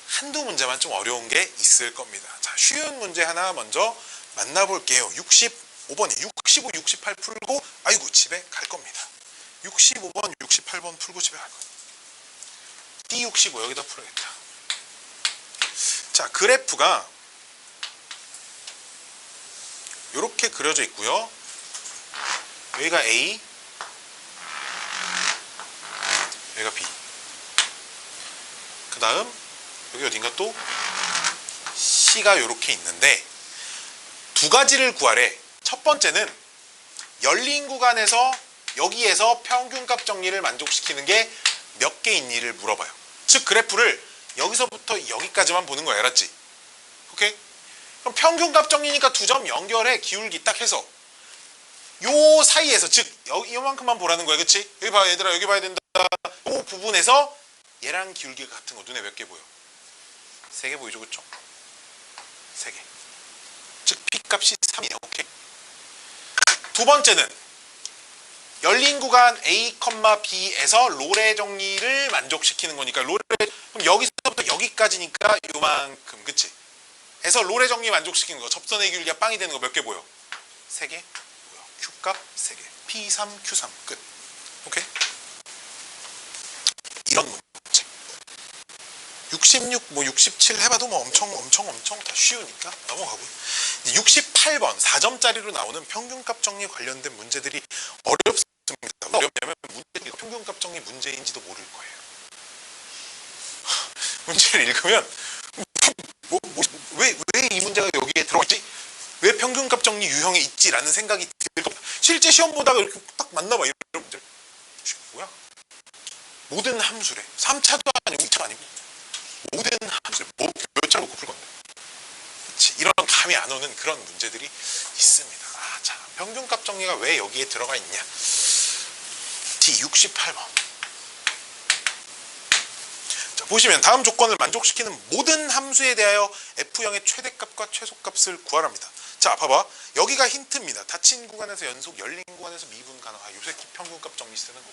한두 문제만 좀 어려운 게 있을 겁니다. 자, 쉬운 문제 하나 먼저 만나볼게요. 65번이 65, 68 풀고 아이고 집에 갈 겁니다. 65번, 68번 풀고 집에 갈 겁니다. D65 여기다 풀어야겠다. 자, 그래프가 이렇게 그려져 있고요. 여기가 A, 여기가 B. 그 다음 여기 어딘가 또 C가 이렇게 있는데 두 가지를 구하래. 첫 번째는 열린 구간에서 여기에서 평균값 정리를 만족시키는 게 몇 개 있니를 물어봐요. 즉 그래프를 여기서부터 여기까지만 보는 거야, 알았지? 오케이? 그럼 평균값 정리니까 두 점 연결해. 기울기 딱 해서 요 사이에서, 즉 이만큼만 보라는 거야, 그치? 여기 봐 얘들아, 여기 봐야 된다. 요 부분에서 얘랑 기울기가 같은 거 눈에 몇 개 보여? 3개 보이죠, 그쵸? 3개. 즉 P값이 3이에요. 오케이. 두 번째는 열린 구간 A, B에서 로레 정리를 만족시키는 거니까 그럼 여기서부터 여기까지니까 요만큼, 그치? 에서 로레 정리 만족시키는 거, 접선의 기울기가 빵이 되는 거 몇 개 보여? 3개. Q값 3개. P3, Q3 끝. 오케이? 이런 문제. 66, 뭐 67 해봐도 뭐 엄청 다 쉬우니까 넘어가고요. 68번 4점짜리로 나오는 평균값 정리 관련된 문제들이 어렵습니다. 어렵냐면 문제가 평균값 정리 문제인지도 모를 거예요. 문제를 읽으면 왜 이 문제가 여기에 들어있지? 왜 평균값 정리 유형에 있지라는 생각이 들 겁니다. 실제 시험 보다가 이렇게 딱 만나봐, 이런 문제. 뭐야? 모든 함수래. 3차도 아니고 2차 아니고 모든 함수래. 뭐 교차 놓고 풀 건데. 그치? 이런 감이 안 오는 그런 문제들이 있습니다. 자, 평균값 정리가 왜 여기에 들어가 있냐? D68번. 자, 보시면 다음 조건을 만족시키는 모든 함수에 대하여 F형의 최대값과 최소값을 구하랍니다. 자, 봐봐. 여기가 힌트입니다. 닫힌 구간에서 연속, 열린 구간에서 미분 가능하. 요새 평균값 정리 쓰는 거.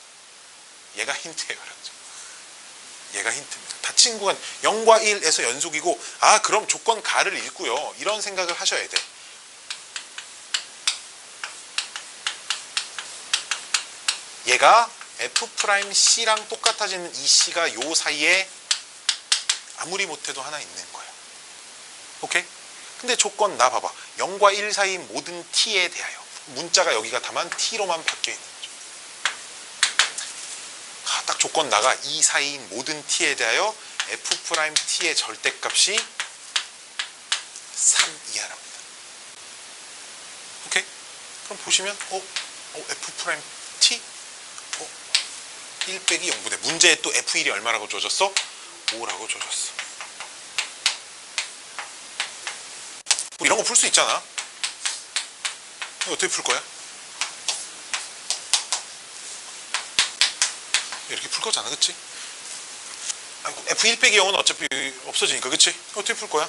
얘가 힌트예요, 그렇죠? 얘가 힌트입니다. 닫힌 구간 0과 1에서 연속이고, 그럼 조건 가를 읽고요, 이런 생각을 하셔야 돼. 얘가 F'C랑 똑같아지는 이 C가 요 사이에 아무리 못해도 하나 있는 거예요. 오케이? 근데 조건 나 봐봐. 0과 1 사이 모든 T에 대하여. 문자가 여기가 다만 T로만 바뀌어 있는 거죠. 딱 조건 나가. 이 사이인 모든 T에 대하여 F'T의 절대값이 3 이하랍니다. 오케이? 그럼 보시면 F'T 1 빼기 0분의 문제에 또 F1이 얼마라고 줘줬어? 5라고 줘줬어. 이런 거 풀 수 있잖아. 이거 어떻게 풀 거야? 이렇게 풀 거잖아, 그치? 아이고, F1 빼기 0은 어차피 없어지니까, 그치? 어떻게 풀 거야?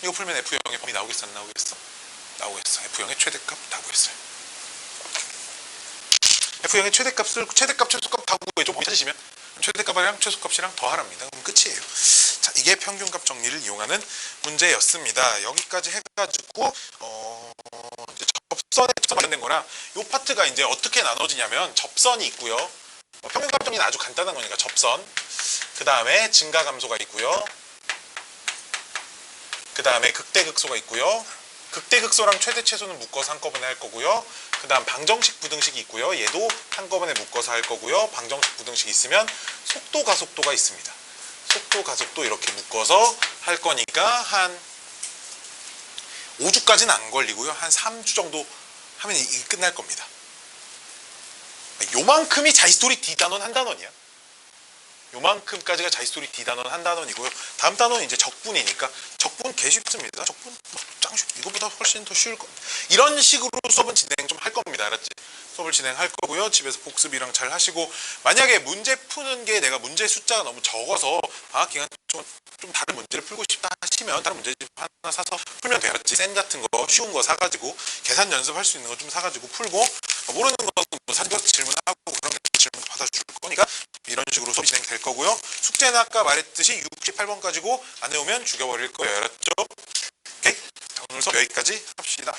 이거 풀면 F0의 범위 나오겠어, 안 나오겠어? 나오겠어. F0의 최대값 다 구했어요. F0의 최대값, 최소값 다 구해. 좀 찾으시면 최대값이랑 최소값이랑 더하랍니다. 그럼 끝이에요. 자, 이게 평균값 정리를 이용하는 문제였습니다. 여기까지 해가지고 이제 접선에 관련된 거랑 이 파트가 이제 어떻게 나눠지냐면 접선이 있고요. 평균값 정리는 아주 간단한 거니까 접선. 그 다음에 증가감소가 있고요. 그 다음에 극대극소가 있고요. 극대극소랑 최대 최소는 묶어서 한꺼번에 할 거고요. 그 다음 방정식 부등식이 있고요. 얘도 한꺼번에 묶어서 할 거고요. 방정식 부등식이 있으면 속도 가속도가 있습니다. 속도 가속도 이렇게 묶어서 할 거니까 한 5주까지는 안 걸리고요. 한 3주 정도 하면 이게 끝날 겁니다. 요만큼이 자이스토리 D단원 한 단원이야. 요만큼까지가 자이스토리 D단원 한 단원이고요. 다음 단원은 이제 적분이니까 적분 개 쉽습니다. 적분 짱 쉽. 이거보다 훨씬 더 쉬울 거. 이런 식으로 수업은 진행 좀 할 겁니다. 알았지? 수업을 진행할 거고요. 집에서 복습이랑 잘 하시고, 만약에 문제 푸는 게 내가 문제 숫자가 너무 적어서 방학 기간 좀 다른 문제를 풀고 싶다 하시면 다른 문제집 하나 사서 풀면 돼요. 센 같은 거 쉬운 거 사가지고 계산 연습할 수 있는 거 좀 사가지고 풀고, 모르는 거는 뭐 사진 질문하고 그런 게 질문 받아줄 거니까 이런 식으로 수업이 진행될 거고요. 숙제는 아까 말했듯이 68번 가지고 안 해오면 죽여버릴 거예요. 알았죠? 오케이? 자, 오늘 수업 여기까지 합시다.